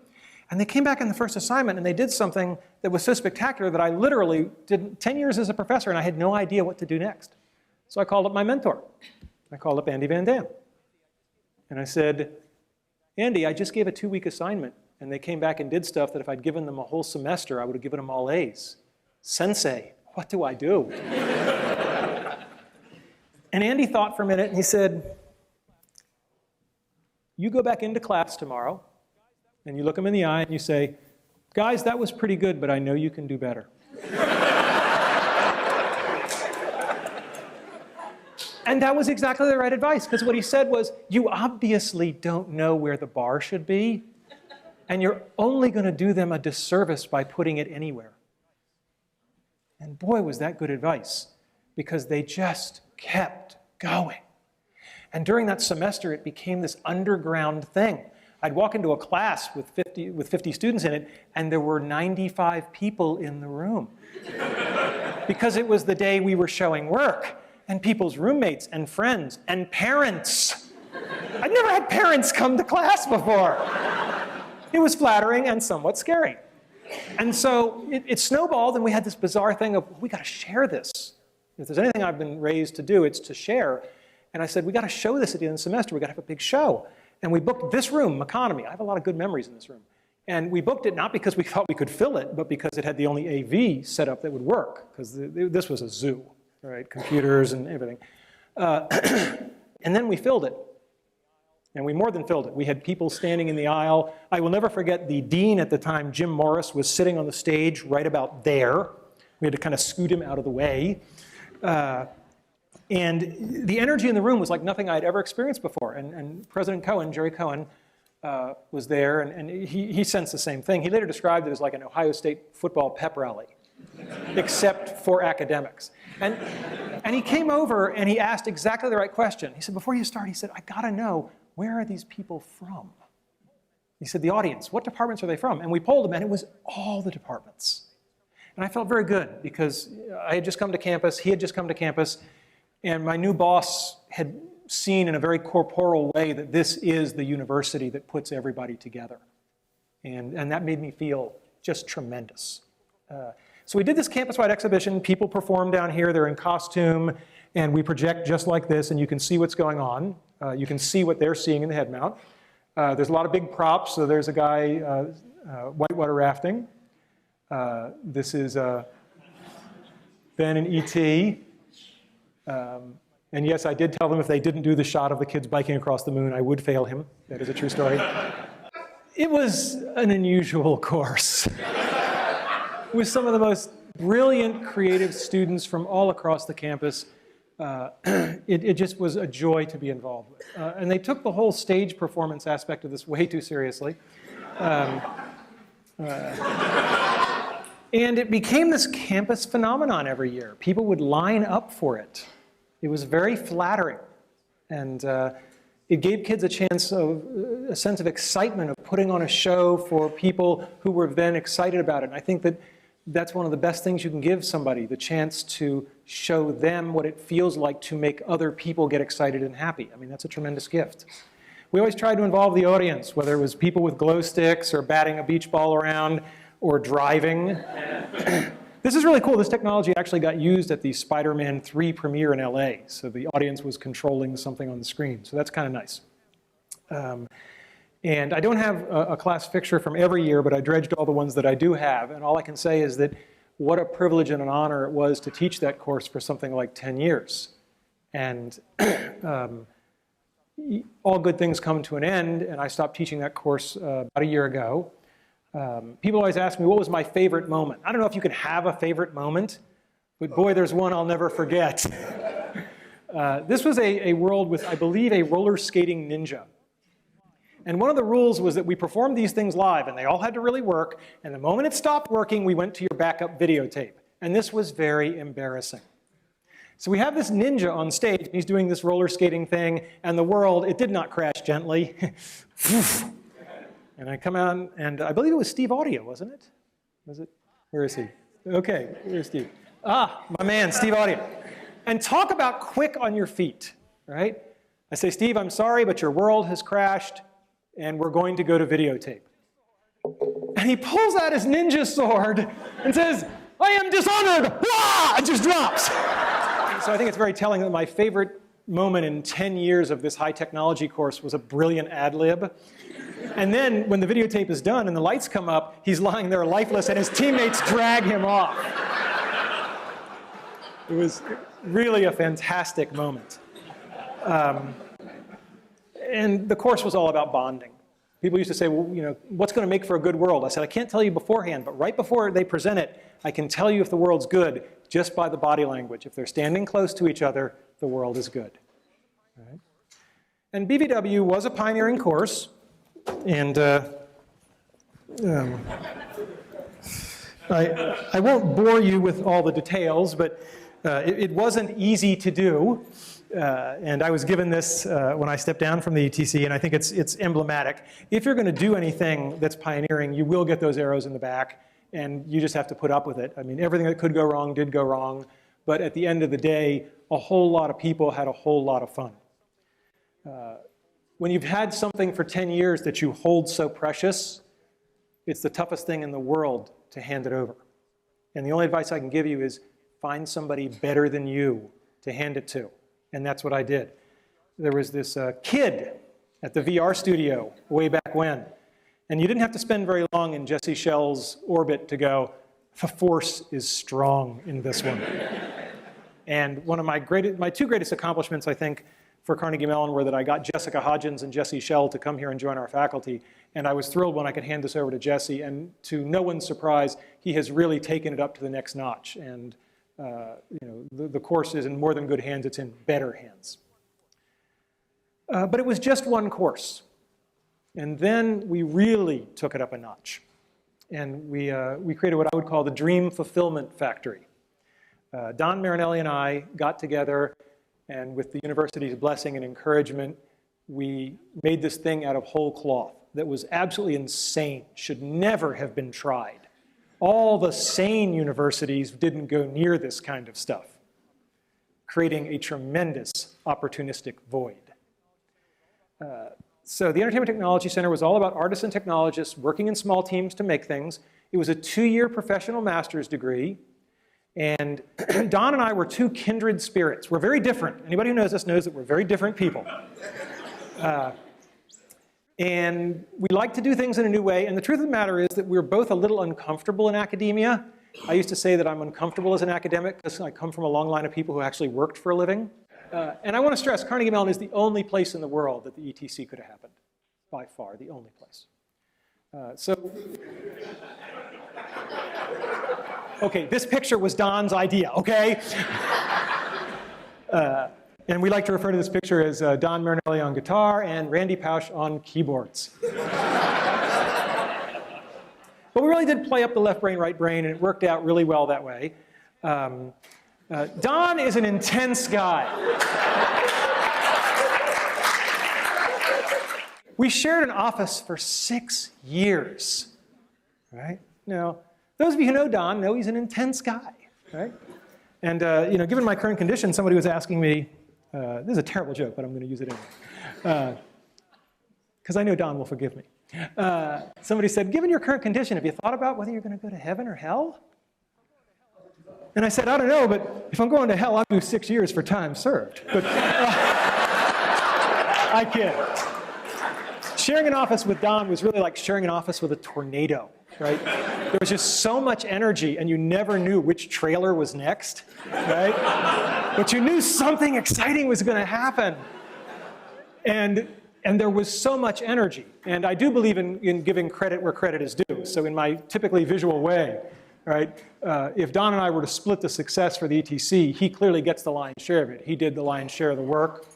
And they came back in the first assignment, and they did something that was so spectacular that I literally did 10 years as a professor, and I had no idea what to do next. So I called up my mentor. I called up Andy Van Dam. And I said, Andy, I just gave a 2-week assignment, and they came back and did stuff that if I'd given them a whole semester, I would have given them all A's. Sensei, what do I do? And Andy thought for a minute, and he said, you go back into class tomorrow, and you look them in the eye, and you say, guys, that was pretty good, but I know you can do better. And that was exactly the right advice, because what he said was, you obviously don't know where the bar should be, and you're only going to do them a disservice by putting it anywhere. And boy, was that good advice, because they just kept going. And during that semester, it became this underground thing. I'd walk into a class with 50 students in it, and there were 95 people in the room. Because it was the day we were showing work. And people's roommates and friends and parents. I'd never had parents come to class before. It was flattering and somewhat scary. And so it snowballed, and we had this bizarre thing of, we got to share this. If there's anything I've been raised to do, it's to share. And I said, we got to show this at the end of the semester. We got to have a big show. And we booked this room, Economy. I have a lot of good memories in this room. And we booked it not because we thought we could fill it, but because it had the only AV setup that would work, because this was a zoo. Right, computers and everything. And then we filled it. And we more than filled it. We had people standing in the aisle. I will never forget the dean at the time, Jim Morris, was sitting on the stage right about there. We had to kind of scoot him out of the way. And the energy in the room was like nothing I'd ever experienced before. And President Cohen, Jerry Cohen, was there, and he sensed the same thing. He later described it as like an Ohio State football pep rally, except for academics. And he came over and he asked exactly the right question. He said, before you start, he said, I gotta know, where are these people from? He said, the audience, what departments are they from? And we polled them, and it was all the departments. And I felt very good, because I had just come to campus, he had just come to campus, and my new boss had seen in a very corporal way that this is the university that puts everybody together. And that made me feel just tremendous. So we did this campus-wide exhibition. People perform down here. They're in costume. And we project just like this, and you can see what's going on. You can see what they're seeing in the head mount. There's a lot of big props. So there's a guy whitewater rafting. This is Ben and E.T. And yes, I did tell them if they didn't do the shot of the kids biking across the moon, I would fail him. That is a true story. It was an unusual course. With some of the most brilliant, creative students from all across the campus. It just was a joy to be involved with. And they took the whole stage performance aspect of this way too seriously. And it became this campus phenomenon every year. People would line up for it. It was very flattering. And it gave kids a sense of excitement of putting on a show for people who were then excited about it. And I think that that's one of the best things you can give somebody, the chance to show them what it feels like to make other people get excited and happy. I mean, that's a tremendous gift. We always tried to involve the audience, whether it was people with glow sticks or batting a beach ball around or driving. This is really cool. This technology actually got used at the Spider-Man 3 premiere in LA. So the audience was controlling something on the screen. So that's kind of nice. And I don't have a class fixture from every year, but I dredged all the ones that I do have. And all I can say is that what a privilege and an honor it was to teach that course for something like 10 years. And all good things come to an end, and I stopped teaching that course about a year ago. People always ask me, what was my favorite moment? I don't know if you can have a favorite moment, but boy, there's one I'll never forget. This was a world with, I believe, a roller skating ninja. And one of the rules was that we performed these things live, and they all had to really work, and the moment it stopped working, we went to your backup videotape. And this was very embarrassing. So we have this ninja on stage, he's doing this roller skating thing, and the world, it did not crash gently. And I come out, and I believe it was Steve Audio, wasn't it? Was it? Where is he? Okay, where's Steve? Ah, my man, Steve Audio. And talk about quick on your feet, right? I say, Steve, I'm sorry, but your world has crashed, and we're going to go to videotape. And he pulls out his ninja sword and says, I am dishonored! Wah! And just drops. So I think it's very telling that my favorite moment in 10 years of this high technology course was a brilliant ad lib. And then when the videotape is done and the lights come up, he's lying there lifeless and his teammates drag him off. It was really a fantastic moment. And the course was all about bonding. People used to say, well, you know, what's going to make for a good world? I said, I can't tell you beforehand, but right before they present it, I can tell you if the world's good just by the body language. If they're standing close to each other, the world is good. Right? And BVW was a pioneering course, and I won't bore you with all the details, but it wasn't easy to do. And I was given this when I stepped down from the ETC, and I think it's emblematic. If you're going to do anything that's pioneering, you will get those arrows in the back, and you just have to put up with it. I mean, everything that could go wrong did go wrong, but at the end of the day, a whole lot of people had a whole lot of fun. When you've had something for 10 years that you hold so precious, it's the toughest thing in the world to hand it over. And the only advice I can give you is find somebody better than you to hand it to. And that's what I did. There was this kid at the VR studio way back when. And you didn't have to spend very long in Jesse Schell's orbit to go, the force is strong in this one. And one of my two greatest accomplishments, I think, for Carnegie Mellon were that I got Jessica Hodgins and Jesse Schell to come here and join our faculty. And I was thrilled when I could hand this over to Jesse. And to no one's surprise, he has really taken it up to the next notch. And you know, the course is in more than good hands, it's in better hands. But it was just one course. And then we really took it up a notch. And we created what I would call the Dream Fulfillment Factory. Don Marinelli and I got together, and with the university's blessing and encouragement, we made this thing out of whole cloth that was absolutely insane, should never have been tried. All the sane universities didn't go near this kind of stuff, creating a tremendous opportunistic void. So the Entertainment Technology Center was all about artists and technologists working in small teams to make things. It was a 2-year professional master's degree. And Don and I were two kindred spirits. We're very different. Anybody who knows us knows that we're very different people. And we like to do things in a new way. And the truth of the matter is that we're both a little uncomfortable in academia. I used to say that I'm uncomfortable as an academic because I come from a long line of people who actually worked for a living. And I want to stress, Carnegie Mellon is the only place in the world that the ETC could have happened. By far, the only place. Okay, this picture was Don's idea, okay? And we like to refer to this picture as Don Marinelli on guitar and Randy Pausch on keyboards. But we really did play up the left brain, right brain, and it worked out really well that way. Don is an intense guy. We shared an office for 6 years, right? Now, those of you who know Don know he's an intense guy, right? And you know, given my current condition, somebody was asking me, this is a terrible joke, but I'm going to use it anyway, because I know Don will forgive me. Somebody said, given your current condition, have you thought about whether you're going to go to heaven or hell? And I said, I don't know, but if I'm going to hell, I'll do 6 years for time served. But I kid. Sharing an office with Don was really like sharing an office with a tornado, right? There was just so much energy, and you never knew which trailer was next, right? But you knew something exciting was going to happen. And there was so much energy. And I do believe in giving credit where credit is due. So in my typically visual way, right, if Don and I were to split the success for the ETC, he clearly gets the lion's share of it. He did the lion's share of the work.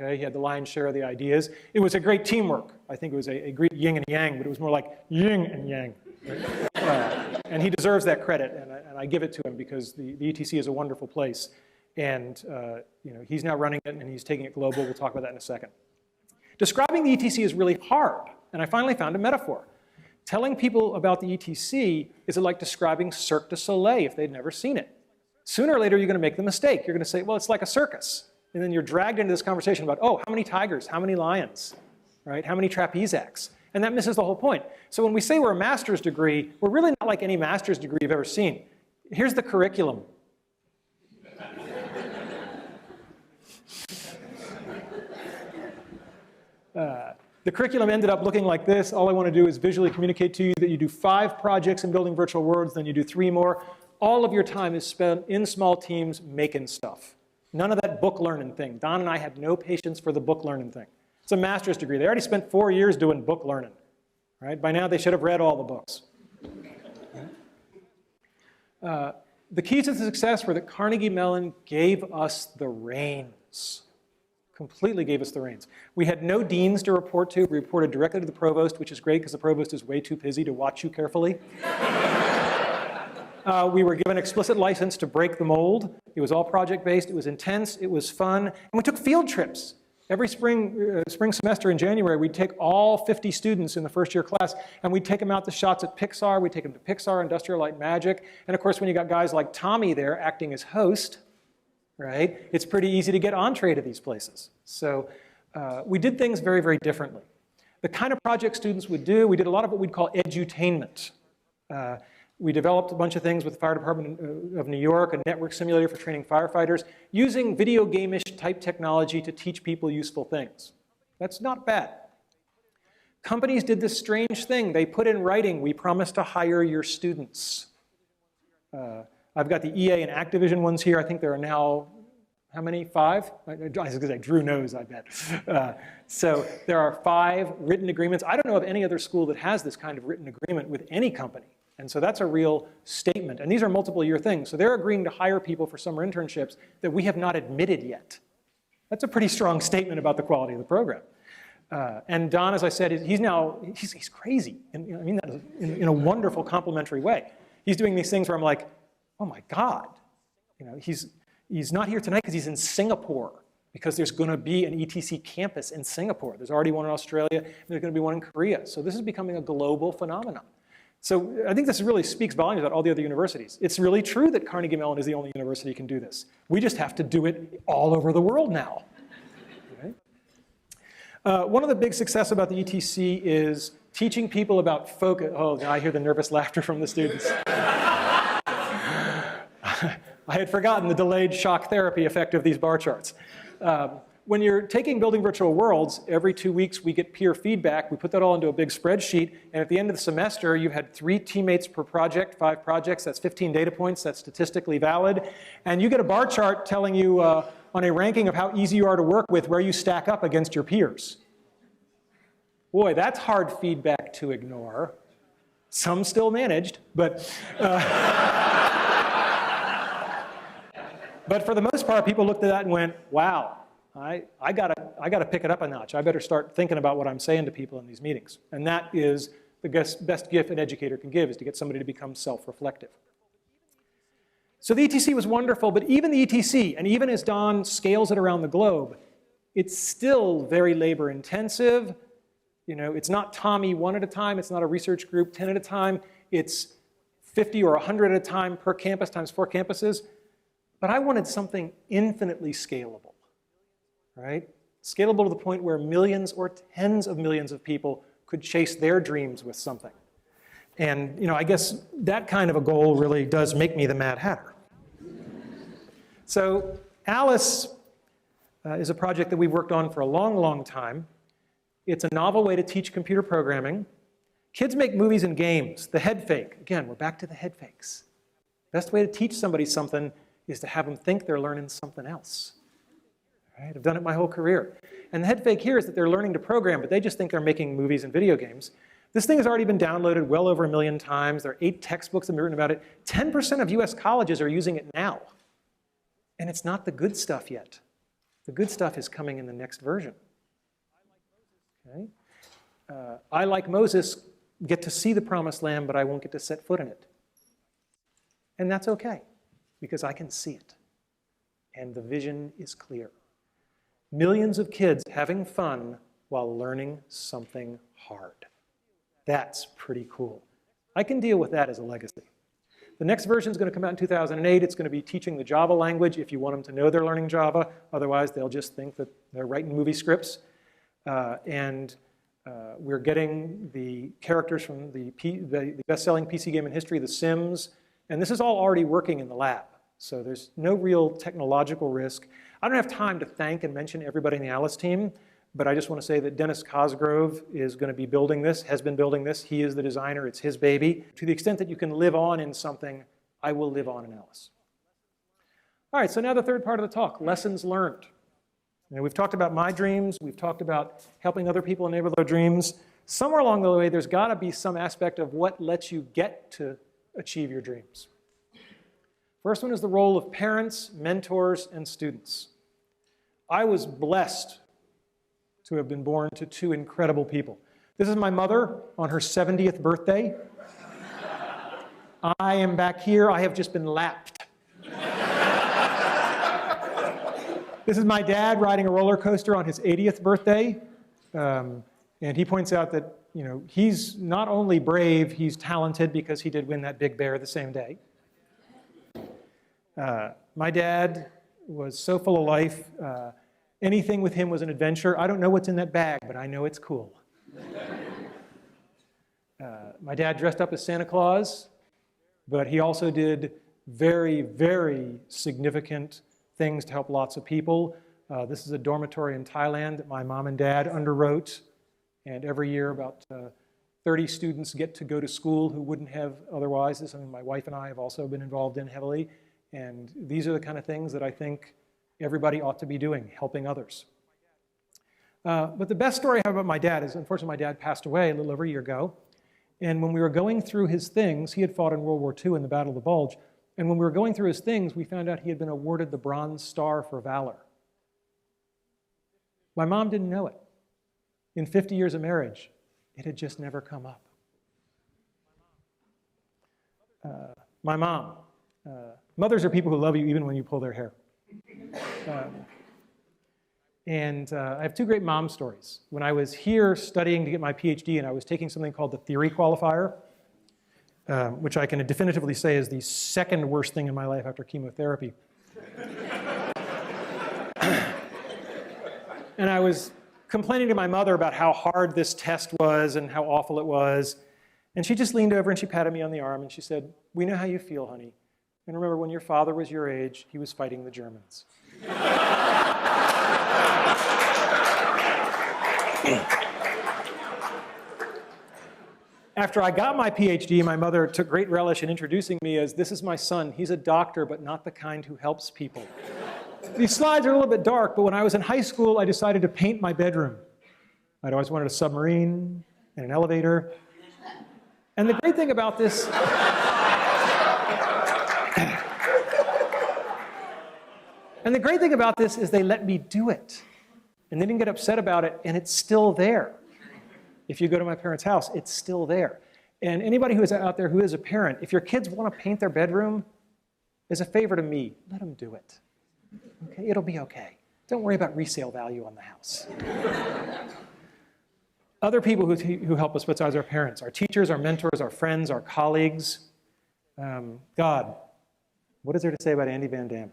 Okay, he had the lion's share of the ideas. It was a great teamwork. I think it was a great yin and yang, but it was more like yin and yang. Right? And he deserves that credit, and I give it to him because the ETC is a wonderful place. And he's now running it, and he's taking it global. We'll talk about that in a second. Describing the ETC is really hard, and I finally found a metaphor. Telling people about the ETC is like describing Cirque du Soleil if they'd never seen it. Sooner or later, you're going to make the mistake. You're going to say, well, it's like a circus. And then you're dragged into this conversation about, oh, how many tigers, how many lions, right? How many trapeze acts? And that misses the whole point. So when we say we're a master's degree, we're really not like any master's degree you've ever seen. Here's the curriculum. The curriculum ended up looking like this. All I want to do is visually communicate to you that you do 5 projects in building virtual worlds, then you do 3 more. All of your time is spent in small teams making stuff. None of that book learning thing. Don and I had no patience for the book learning thing. It's a master's degree. They already spent 4 years doing book learning. Right? By now, they should have read all the books. The keys to success were that Carnegie Mellon gave us the reins. Completely gave us the reins. We had no deans to report to. We reported directly to the provost, which is great because the provost is way too busy to watch you carefully. We were given explicit license to break the mold. It was all project-based. It was intense. It was fun. And we took field trips. Every spring semester in January, we'd take all 50 students in the first-year class, and we'd take them out to shots at Pixar. We'd take them to Pixar, Industrial Light and Magic. And of course, when you got guys like Tommy there acting as host, right, it's pretty easy to get entree to these places. So we did things very, very differently. The kind of project students would do, we did a lot of what we'd call edutainment. We developed a bunch of things with the Fire Department of New York, a network simulator for training firefighters, using video game-ish type technology to teach people useful things. That's not bad. Companies did this strange thing. They put in writing, we promise to hire your students. I've got the EA and Activision ones here. I think there are now, how many? 5? I was going to say, Drew knows, I bet. So there are 5 written agreements. I don't know of any other school that has this kind of written agreement with any company. And so that's a real statement. And these are multiple-year things. So they're agreeing to hire people for summer internships that we have not admitted yet. That's a pretty strong statement about the quality of the program. And Don, as I said, he's crazy. And I mean that in a wonderful, complimentary way. He's doing these things where I'm like, oh my God. He's not here tonight because he's in Singapore, because there's going to be an ETC campus in Singapore. There's already one in Australia, and there's going to be one in Korea. So this is becoming a global phenomenon. So I think this really speaks volumes about all the other universities. It's really true that Carnegie Mellon is the only university that can do this. We just have to do it all over the world now. Okay? One of the big success about the ETC is teaching people about focus. Oh, now I hear the nervous laughter from the students. I had forgotten the delayed shock therapy effect of these bar charts. When you're taking building virtual worlds, every 2 weeks we get peer feedback. We put that all into a big spreadsheet. And at the end of the semester, you had 3 teammates per project, 5 projects. That's 15 data points. That's statistically valid. And you get a bar chart telling you on a ranking of how easy you are to work with where you stack up against your peers. Boy, that's hard feedback to ignore. Some still managed, but but for the most part, people looked at that and went, wow. I gotta pick it up a notch. I better start thinking about what I'm saying to people in these meetings. And that is the best gift an educator can give, is to get somebody to become self-reflective. So the ETC was wonderful, but even the ETC, and even as Don scales it around the globe, it's still very labor intensive. It's not Tommy 1 at a time. It's not a research group 10 at a time. It's 50 or 100 at a time per campus times 4 campuses. But I wanted something infinitely scalable. Right? Scalable to the point where millions or tens of millions of people could chase their dreams with something. And I guess that kind of a goal really does make me the Mad Hatter. So Alice is a project that we've worked on for a long, long time. It's a novel way to teach computer programming. Kids make movies and games. The head fake. Again, we're back to the head fakes. Best way to teach somebody something is to have them think they're learning something else. Right? I've done it my whole career. And the head fake here is that they're learning to program, but they just think they're making movies and video games. This thing has already been downloaded well over 1 million times. There are 8 textbooks that have been written about it. 10% of US colleges are using it now. And it's not the good stuff yet. The good stuff is coming in the next version. Okay? I, like Moses, get to see the promised land, but I won't get to set foot in it. And that's okay, because I can see it. And the vision is clear. Millions of kids having fun while learning something hard. That's pretty cool. I can deal with that as a legacy. The next version is going to come out in 2008. It's going to be teaching the Java language if you want them to know they're learning Java. Otherwise, they'll just think that they're writing movie scripts. We're getting the characters from the best-selling PC game in history, The Sims. And this is all already working in the lab. So there's no real technological risk. I don't have time to thank and mention everybody in the Alice team, but I just want to say that Dennis Cosgrove is going to be building this, has been building this. He is the designer. It's his baby. To the extent that you can live on in something, I will live on in Alice. All right, so now the third part of the talk, lessons learned. We've talked about my dreams. We've talked about helping other people enable their dreams. Somewhere along the way, there's got to be some aspect of what lets you get to achieve your dreams. First one is the role of parents, mentors, and students. I was blessed to have been born to 2 incredible people. This is my mother on her 70th birthday. I am back here. I have just been lapped. This is my dad riding a roller coaster on his 80th birthday. And he points out that, he's not only brave, he's talented because he did win that big bear the same day. My dad was so full of life. Anything with him was an adventure. I don't know what's in that bag, but I know it's cool. My dad dressed up as Santa Claus, but he also did very, very significant things to help lots of people. This is a dormitory in Thailand that my mom and dad underwrote. And every year about 30 students get to go to school who wouldn't have otherwise. This is something my wife and I have also been involved in heavily. And these are the kind of things that I think everybody ought to be doing, helping others. But the best story I have about my dad is, unfortunately, my dad passed away a little over a year ago. And when we were going through his things, he had fought in World War II in the Battle of the Bulge. And when we were going through his things, we found out he had been awarded the Bronze Star for Valor. My mom didn't know it. In 50 years of marriage, it had just never come up. My mom. Mothers are people who love you even when you pull their hair. I have 2 great mom stories. When I was here studying to get my PhD and I was taking something called the theory qualifier, which I can definitively say is the second worst thing in my life after chemotherapy. And I was complaining to my mother about how hard this test was and how awful it was. And she just leaned over and she patted me on the arm and she said, "We know how you feel, honey. And remember, when your father was your age, he was fighting the Germans." After I got my PhD, my mother took great relish in introducing me as, "This is my son. He's a doctor, but not the kind who helps people." These slides are a little bit dark, but when I was in high school, I decided to paint my bedroom. I'd always wanted a submarine and an elevator. And the great thing about this... And the great thing about this is they let me do it. And they didn't get upset about it, and it's still there. If you go to my parents' house, it's still there. And anybody who is out there who is a parent, if your kids want to paint their bedroom, as a favor to me, let them do it. Okay? It'll be okay. Don't worry about resale value on the house. Other people who help us besides our parents, our teachers, our mentors, our friends, our colleagues. God, what is there to say about Andy Van Dam?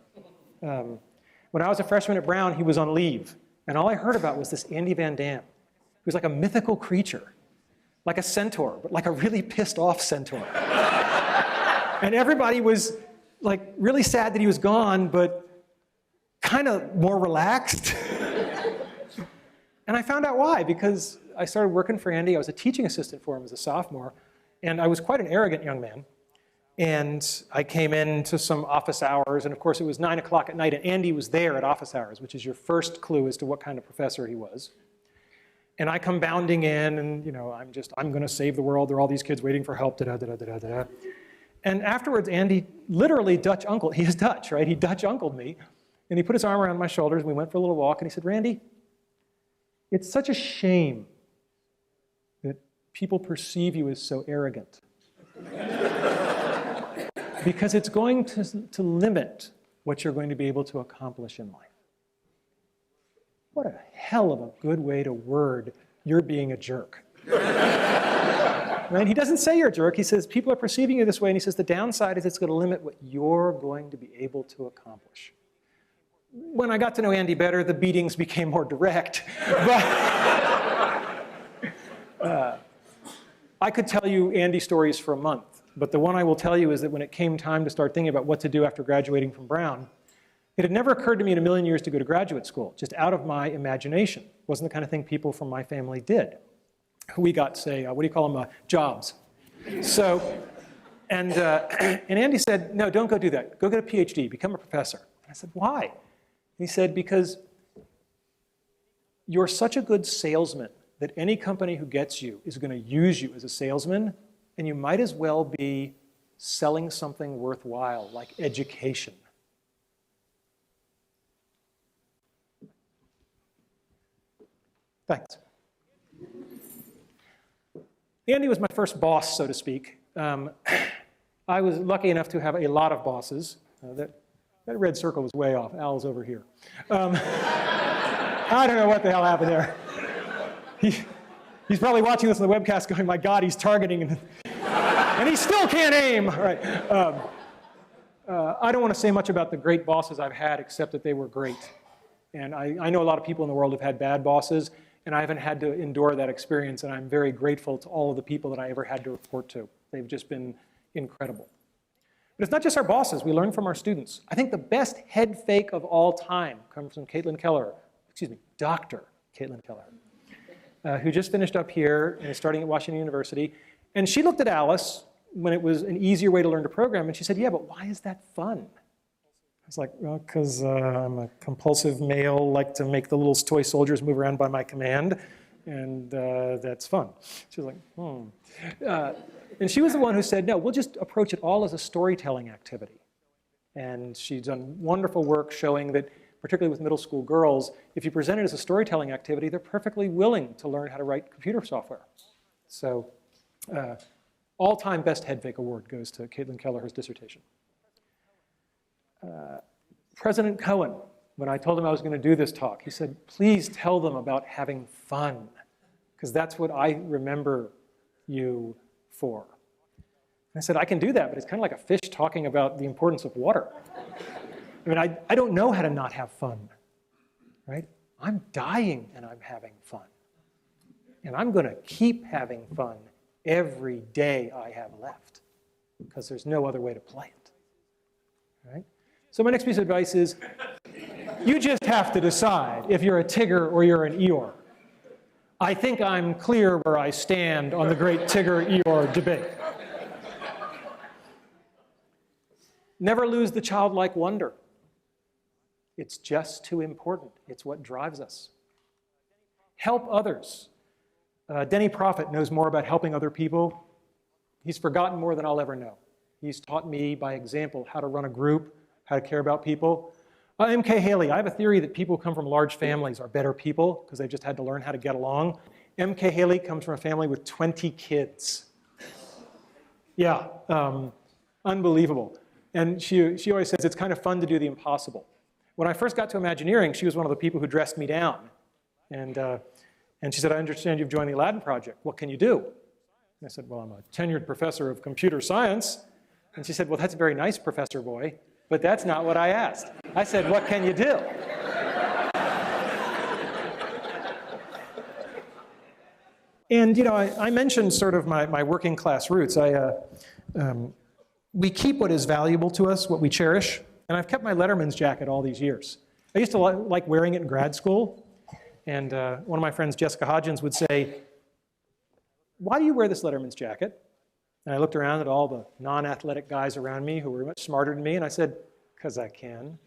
When I was a freshman at Brown, he was on leave. And all I heard about was this Andy Van Dam. He was like a mythical creature, like a centaur, but like a really pissed off centaur. And everybody was like really sad that he was gone, but kind of more relaxed. And I found out why, because I started working for Andy. I was a teaching assistant for him as a sophomore, and I was quite an arrogant young man. And I came into some office hours, and of course it was 9 o'clock at night, and Andy was there at office hours, which is your first clue as to what kind of professor he was. And I come bounding in, and I'm going to save the world. There are all these kids waiting for help. Da-da-da-da-da-da. And afterwards, Andy literally Dutch uncle. He is Dutch, right? He Dutch uncled me, and he put his arm around my shoulders, and we went for a little walk. And he said, "Randy, it's such a shame that people perceive you as so arrogant, because it's going to limit what you're going to be able to accomplish in life." What a hell of a good way to word "you're being a jerk." Right? He doesn't say you're a jerk. He says people are perceiving you this way, and he says the downside is it's going to limit what you're going to be able to accomplish. When I got to know Andy better, the beatings became more direct. But I could tell you Andy stories for a month, but the one I will tell you is that when it came time to start thinking about what to do after graduating from Brown, it had never occurred to me in a million years to go to graduate school, just out of my imagination. It wasn't the kind of thing people from my family did. We got, say, what do you call them, jobs. So, and Andy said, "No, don't go do that. Go get a PhD, become a professor." And I said, "Why?" And he said, "Because you're such a good salesman that any company who gets you is going to use you as a salesman, and you might as well be selling something worthwhile, like education." Thanks. Andy was my first boss, so to speak. I was lucky enough to have a lot of bosses. That red circle was way off. Al's over here. I don't know what the hell happened there. He's probably watching this on the webcast going, "My God, he's targeting, and he still can't aim." All right. I don't want to say much about the great bosses I've had, except that they were great. And I know a lot of people in the world have had bad bosses, and I haven't had to endure that experience, and I'm very grateful to all of the people that I ever had to report to. They've just been incredible. But it's not just our bosses. We learn from our students. I think the best head fake of all time comes from Dr. Caitlin Keller, who just finished up here and is starting at Washington University. And she looked at Alice when it was an easier way to learn to program, and she said, "Yeah, but why is that fun?" I was like, "Well, because I'm a compulsive male, like to make the little toy soldiers move around by my command, and that's fun." She was like, And she was the one who said, "No, we'll just approach it all as a storytelling activity." And she's done wonderful work showing that, particularly with middle school girls, if you present it as a storytelling activity, they're perfectly willing to learn how to write computer software. So all-time best head fake award goes to Caitlin Kelleher's dissertation. President Cohen, when I told him I was going to do this talk, he said, "Please tell them about having fun, because that's what I remember you for." And I said, "I can do that, but it's kind of like a fish talking about the importance of water." I mean, I don't know how to not have fun, right? I'm dying and I'm having fun. And I'm going to keep having fun every day I have left, because there's no other way to play it, right? So my next piece of advice is, you just have to decide if you're a Tigger or you're an Eeyore. I think I'm clear where I stand on the great Tigger-Eeyore debate. Never lose the childlike wonder. It's just too important. It's what drives us. Help others. Denny Prophet knows more about helping other people. He's forgotten more than I'll ever know. He's taught me by example how to run a group, how to care about people. M.K. Haley, I have a theory that people who come from large families are better people because they've just had to learn how to get along. M.K. Haley comes from a family with 20 kids. Yeah, unbelievable. And she always says it's kind of fun to do the impossible. When I first got to Imagineering, she was one of the people who dressed me down. And she said, "I understand you've joined the Aladdin project. What can you do?" And I said, "Well, I'm a tenured professor of computer science." And she said, "Well, that's very nice, Professor Boy, but that's not what I asked. I said, what can you do?" And I mentioned sort of my working class roots. We keep what is valuable to us, what we cherish. And I've kept my Letterman's jacket all these years. I used to like wearing it in grad school. And one of my friends, Jessica Hodgins, would say, "Why do you wear this Letterman's jacket?" And I looked around at all the non-athletic guys around me who were much smarter than me, and I said, "'Cause I can."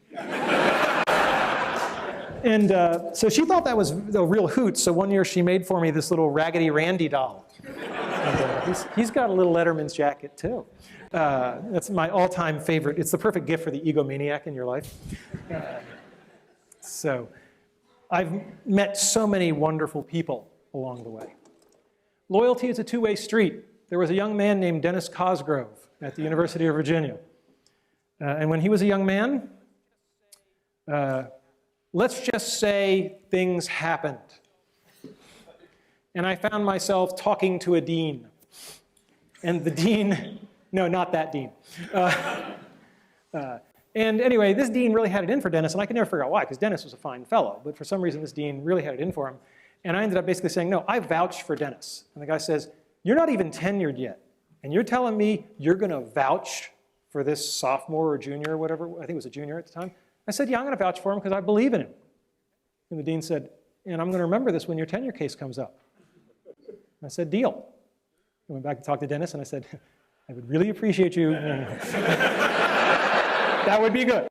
And so she thought that was a real hoot, so one year she made for me this little Raggedy Randy doll. And, he's got a little Letterman's jacket, too. That's my all-time favorite. It's the perfect gift for the egomaniac in your life. So I've met so many wonderful people along the way. Loyalty is a two-way street. There was a young man named Dennis Cosgrove at the University of Virginia. And when he was a young man, let's just say things happened. And I found myself talking to a dean. And the dean, no, not that dean. And anyway, this dean really had it in for Dennis, and I could never figure out why, because Dennis was a fine fellow. But for some reason, this dean really had it in for him. And I ended up basically saying, no, I vouch for Dennis. And the guy says, "You're not even tenured yet. And you're telling me you're going to vouch for this sophomore or junior or whatever?" I think it was a junior at the time. I said, "Yeah, I'm going to vouch for him because I believe in him." And the dean said, "And I'm going to remember this when your tenure case comes up." I said, "Deal." I went back to talk to Dennis, and I said, "I would really appreciate you." That would be good.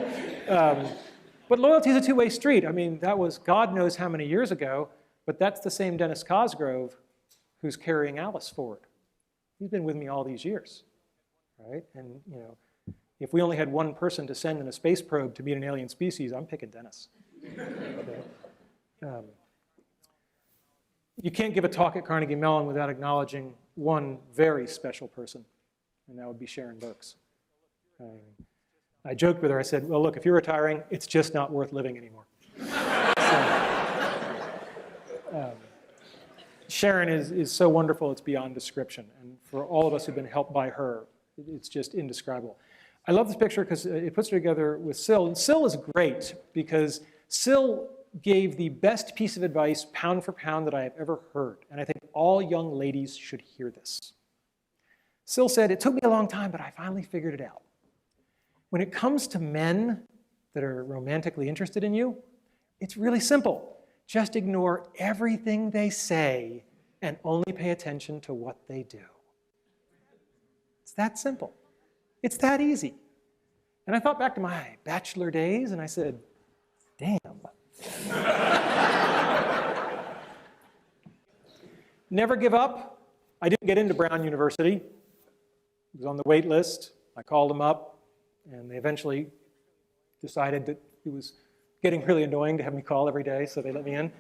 But loyalty is a two-way street. I mean, that was God knows how many years ago, but that's the same Dennis Cosgrove who's carrying Alice forward. He's been with me all these years, right? And you know, if we only had one person to send in a space probe to meet an alien species, I'm picking Dennis. Okay. You can't give a talk at Carnegie Mellon without acknowledging one very special person, and that would be Sharon Burks. I joked with her, I said, "Well, look, if you're retiring, it's just not worth living anymore." Sharon is so wonderful, it's beyond description. And for all of us who've been helped by her, it's just indescribable. I love this picture because it puts her together with Syl. And Syl is great because Syl gave the best piece of advice, pound for pound, that I have ever heard. And I think all young ladies should hear this. Syl said, "It took me a long time, but I finally figured it out. When it comes to men that are romantically interested in you, it's really simple. Just ignore everything they say and only pay attention to what they do." It's that simple. It's that easy. And I thought back to my bachelor days, and I said, damn. Never give up. I didn't get into Brown University. I was on the wait list. I called them up, and they eventually decided that it was getting really annoying to have me call every day, so they let me in.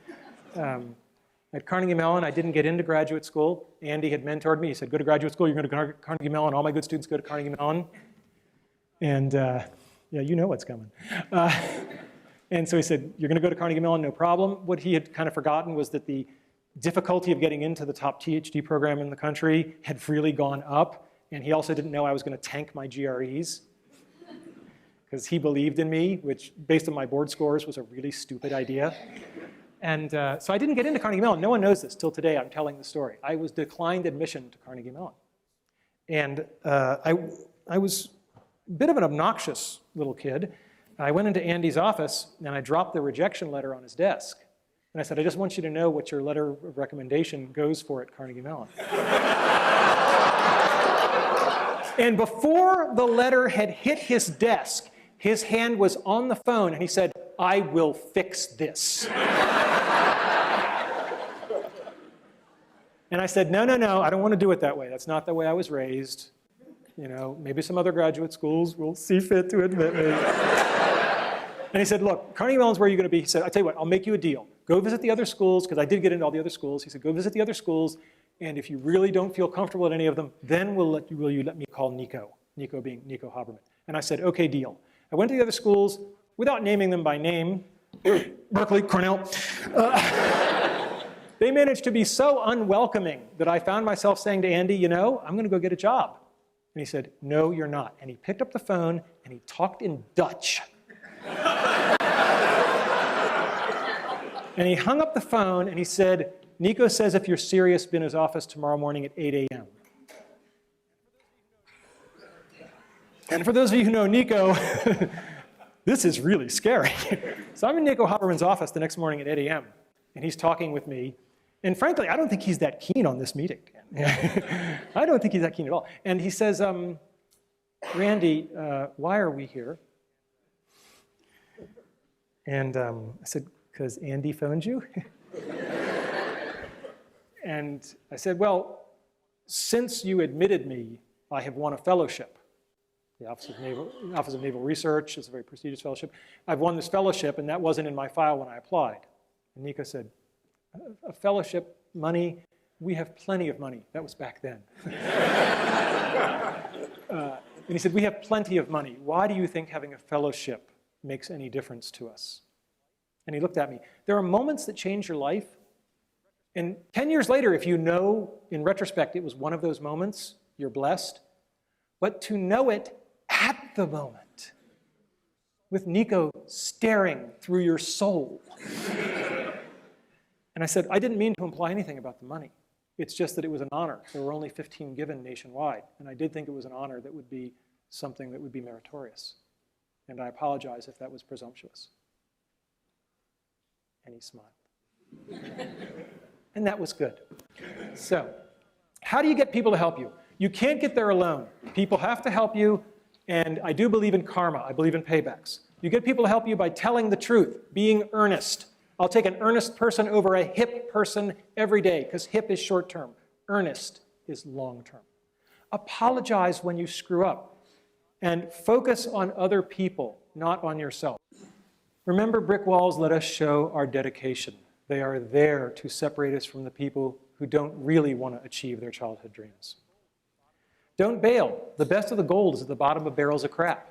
At Carnegie Mellon, I didn't get into graduate school. Andy had mentored me. He said, "Go to graduate school, you're going to go to Carnegie Mellon. All my good students go to Carnegie Mellon." And yeah, you know what's coming. And so he said, "You're going to go to Carnegie Mellon, no problem." What he had kind of forgotten was that the difficulty of getting into the top PhD program in the country had really gone up. And he also didn't know I was going to tank my GREs, because he believed in me, which, based on my board scores, was a really stupid idea. And so I didn't get into Carnegie Mellon. No one knows this till today. I'm telling the story. I was declined admission to Carnegie Mellon. And I was a bit of an obnoxious little kid. I went into Andy's office, and I dropped the rejection letter on his desk. And I said, "I just want you to know what your letter of recommendation goes for at Carnegie Mellon." And before the letter had hit his desk, his hand was on the phone, and he said, "I will fix this." And I said, no, I don't want to do it that way. That's not the way I was raised. You know, maybe some other graduate schools will see fit to admit me. And he said, "Look, Carnegie Mellon's where you're going to be." He said, "I'll tell you what, I'll make you a deal. Go visit the other schools," because I did get into all the other schools. He said, "Go visit the other schools, and if you really don't feel comfortable at any of them, then will you let me call Nico?" Nico being Nico Haberman. And I said, "Okay, deal." I went to the other schools without naming them by name. Berkeley, Cornell. They managed to be so unwelcoming that I found myself saying to Andy, "You know, I'm going to go get a job." And he said, "No, you're not." And he picked up the phone and he talked in Dutch. And he hung up the phone and he said, "Nico says if you're serious, be in his office tomorrow morning at 8 a.m. And for those of you who know Nico, this is really scary. So I'm in Nico Haberman's office the next morning at 8 a.m. and he's talking with me. And frankly, I don't think he's that keen on this meeting. I don't think he's that keen at all. And he says, Randy, why are we here? And I said, because Andy phoned you? And I said, well, since you admitted me, I have won a fellowship. The Office of Naval Research is a very prestigious fellowship. I've won this fellowship, and that wasn't in my file when I applied. And Nico said, a fellowship, money, we have plenty of money. That was back then. And he said, we have plenty of money. Why do you think having a fellowship makes any difference to us? And he looked at me. There are moments that change your life. And 10 years later, if you know, in retrospect, it was one of those moments, you're blessed. But to know it at the moment, with Nico staring through your soul. And I said, I didn't mean to imply anything about the money. It's just that it was an honor. There were only 15 given nationwide. And I did think it was an honor that would be something that would be meritorious. And I apologize if that was presumptuous. And he smiled. And that was good. So, how do you get people to help you? You can't get there alone. People have to help you, and I do believe in karma. I believe in paybacks. You get people to help you by telling the truth, being earnest. I'll take an earnest person over a hip person every day, because hip is short-term. Earnest is long-term. Apologize when you screw up, and focus on other people, not on yourself. Remember, brick walls let us show our dedication. They are there to separate us from the people who don't really want to achieve their childhood dreams. Don't bail. The best of the gold is at the bottom of barrels of crap.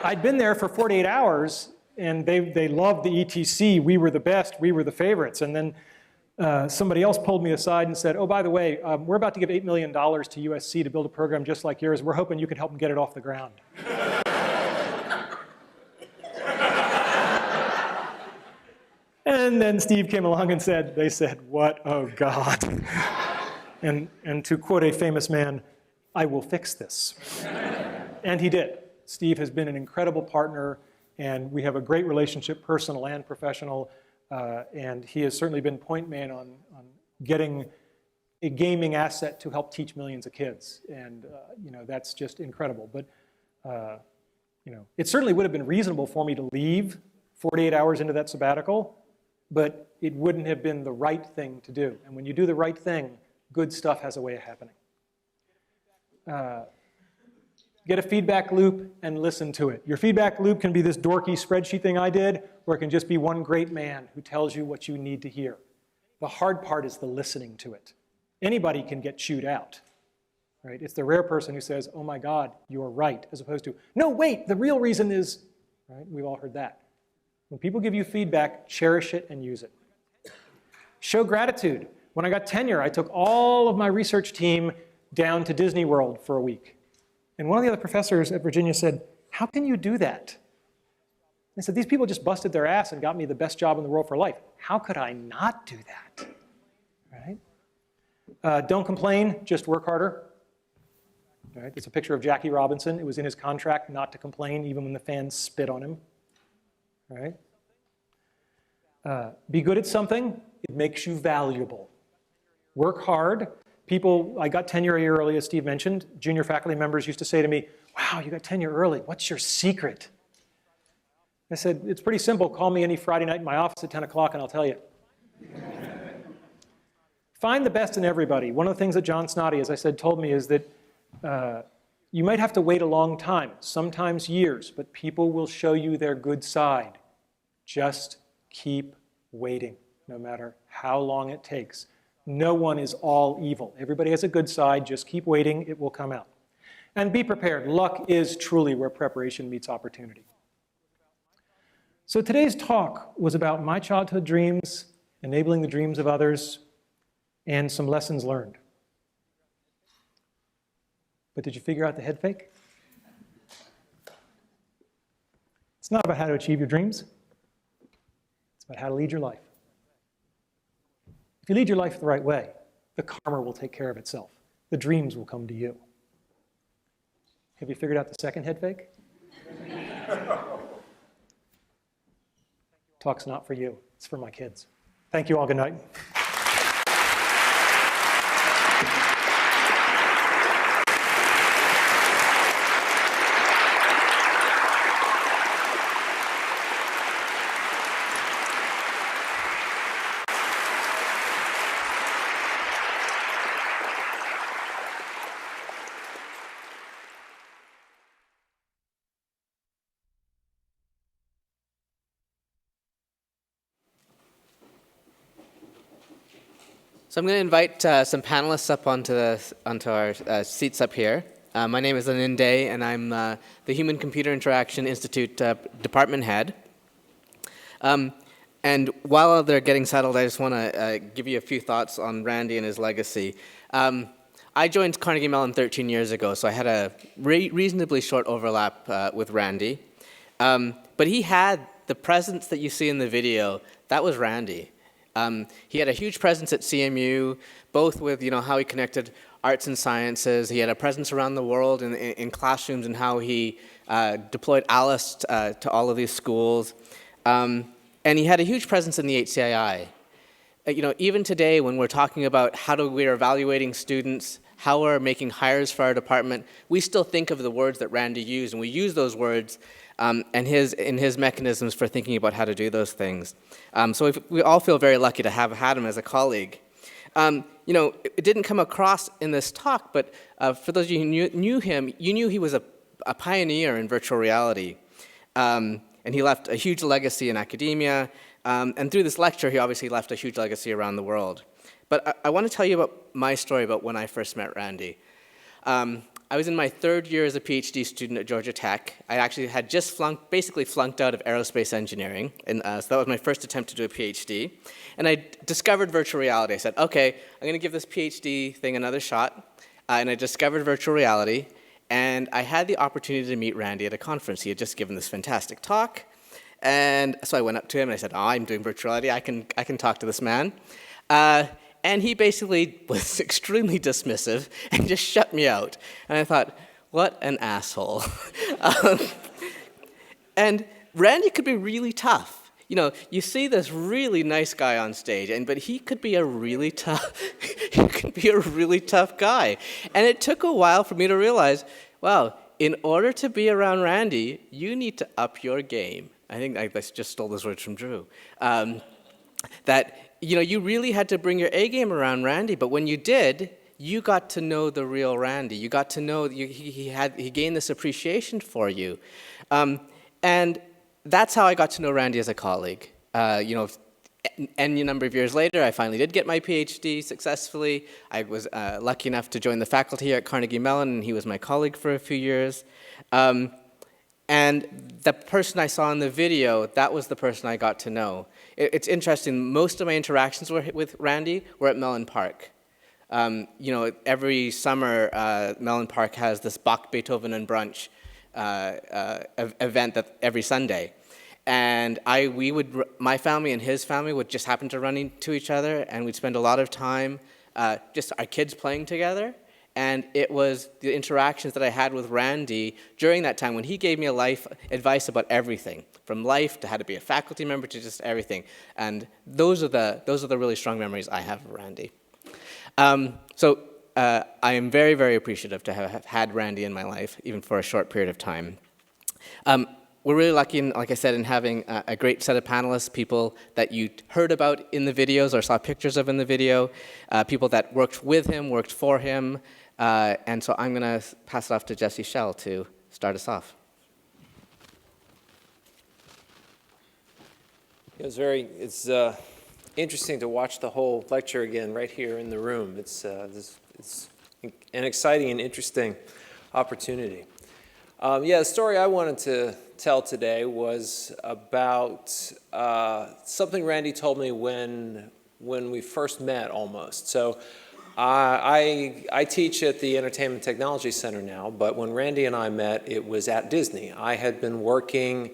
I'd been there for 48 hours, and they loved the ETC. We were the best. We were the favorites. And then somebody else pulled me aside and said, oh, by the way, we're about to give $8 million to USC to build a program just like yours. We're hoping you can help them get it off the ground. And then Steve came along and they said, what? Oh, God. And to quote a famous man, I will fix this. And he did. Steve has been an incredible partner, and we have a great relationship, personal and professional, and he has certainly been point man on getting a gaming asset to help teach millions of kids. And that's just incredible. But it certainly would have been reasonable for me to leave 48 hours into that sabbatical, but it wouldn't have been the right thing to do. And when you do the right thing, good stuff has a way of happening. Get a feedback loop and listen to it. Your feedback loop can be this dorky spreadsheet thing I did, or it can just be one great man who tells you what you need to hear. The hard part is the listening to it. Anybody can get chewed out, right? It's the rare person who says, oh my God, you're right, as opposed to, no, wait, the real reason is, right? We've all heard that. When people give you feedback, cherish it and use it. Show gratitude. When I got tenure, I took all of my research team down to Disney World for a week. And one of the other professors at Virginia said, how can you do that? I said, these people just busted their ass and got me the best job in the world for life. How could I not do that? Right? Don't complain, just work harder. Right? It's a picture of Jackie Robinson. It was in his contract not to complain even when the fans spit on him. Right? Be good at something. It makes you valuable. Work hard. People, I got tenure a year early, as Steve mentioned. Junior faculty members used to say to me, wow, you got tenure early. What's your secret? I said, it's pretty simple. Call me any Friday night in my office at 10 o'clock and I'll tell you. Find the best in everybody. One of the things that John Snoddy, as I said, told me is that you might have to wait a long time, sometimes years, but people will show you their good side. Just keep waiting, no matter how long it takes. No one is all evil. Everybody has a good side. Just keep waiting. It will come out. And be prepared. Luck is truly where preparation meets opportunity. So today's talk was about my childhood dreams, enabling the dreams of others, and some lessons learned. But did you figure out the head fake? It's not about how to achieve your dreams. It's about how to lead your life. If you lead your life the right way, the karma will take care of itself. The dreams will come to you. Have you figured out the second head fake? Talk's not for you. It's for my kids. Thank you all. Good night. So I'm going to invite some panelists up onto our seats up here. My name is Aninde, and I'm the Human Computer Interaction Institute department head. And while they're getting settled, I just want to give you a few thoughts on Randy and his legacy. I joined Carnegie Mellon 13 years ago, so I had a reasonably short overlap with Randy. But he had the presence that you see in the video. That was Randy. He had a huge presence at CMU, both with how he connected arts and sciences. He had a presence around the world in classrooms and how he deployed Alice to all of these schools. And he had a huge presence in the HCII. Even today, when we're talking about how we're evaluating students, how we're making hires for our department, we still think of the words that Randy used, and we use those words and his mechanisms for thinking about how to do those things. So we all feel very lucky to have had him as a colleague. It didn't come across in this talk, but for those of you who knew him, you knew he was a pioneer in virtual reality. And he left a huge legacy in academia. And through this lecture, he obviously left a huge legacy around the world. But I want to tell you about my story about when I first met Randy. I was in my third year as a PhD student at Georgia Tech. I actually had just basically flunked out of aerospace engineering, and so that was my first attempt to do a PhD. And I discovered virtual reality. I said, okay, I'm going to give this PhD thing another shot. And I discovered virtual reality, and I had the opportunity to meet Randy at a conference. He had just given this fantastic talk, and so I went up to him and I said, I'm doing virtual reality. I can talk to this man. And he basically was extremely dismissive and just shut me out. And I thought, what an asshole. And Randy could be really tough. You see this really nice guy on stage, but he could be a really tough guy. And it took a while for me to realize, wow, in order to be around Randy, you need to up your game. I think I just stole those words from Drew. That you really had to bring your A game around Randy, but when you did, you got to know the real Randy. You got to know he gained this appreciation for you, and that's how I got to know Randy as a colleague. Any number of years later, I finally did get my PhD successfully. I was lucky enough to join the faculty here at Carnegie Mellon, and he was my colleague for a few years. And the person I saw in the video, that was the person I got to know. It's interesting, most of my interactions with Randy were at Mellon Park. Every summer, Mellon Park has this Bach, Beethoven, and Brunch event every Sunday. And my family and his family would just happen to run into each other, and we'd spend a lot of time, just our kids playing together. And it was the interactions that I had with Randy during that time when he gave me advice about everything, from life to how to be a faculty member to just everything. And those are the really strong memories I have of Randy. So I am very, very appreciative to have had Randy in my life, even for a short period of time. We're really lucky, like I said, in having a great set of panelists, people that you heard about in the videos or saw pictures of in the video, people that worked with him, worked for him. And so I'm going to pass it off to Jesse Schell to start us off. It's interesting to watch the whole lecture again right here in the room. It's an exciting and interesting opportunity. The story I wanted to tell today was about something Randy told me when we first met almost. So I teach at the Entertainment Technology Center now, but when Randy and I met, it was at Disney. I had been working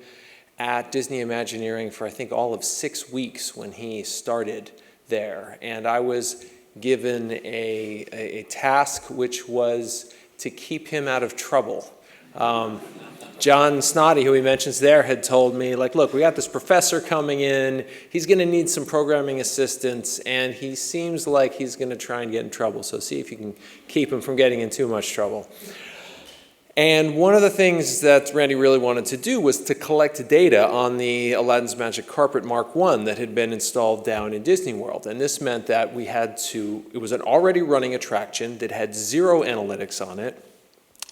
at Disney Imagineering for I think all of 6 weeks when he started there, and I was given a task which was to keep him out of trouble. John Snoddy, who he mentions there, had told me, like, look, we got this professor coming in. He's going to need some programming assistance, and he seems like he's going to try and get in trouble. So see if you can keep him from getting in too much trouble. And one of the things that Randy really wanted to do was to collect data on the Aladdin's Magic Carpet Mark I that had been installed down in Disney World. And this meant that we had to, it was an already running attraction that had 0 analytics on it.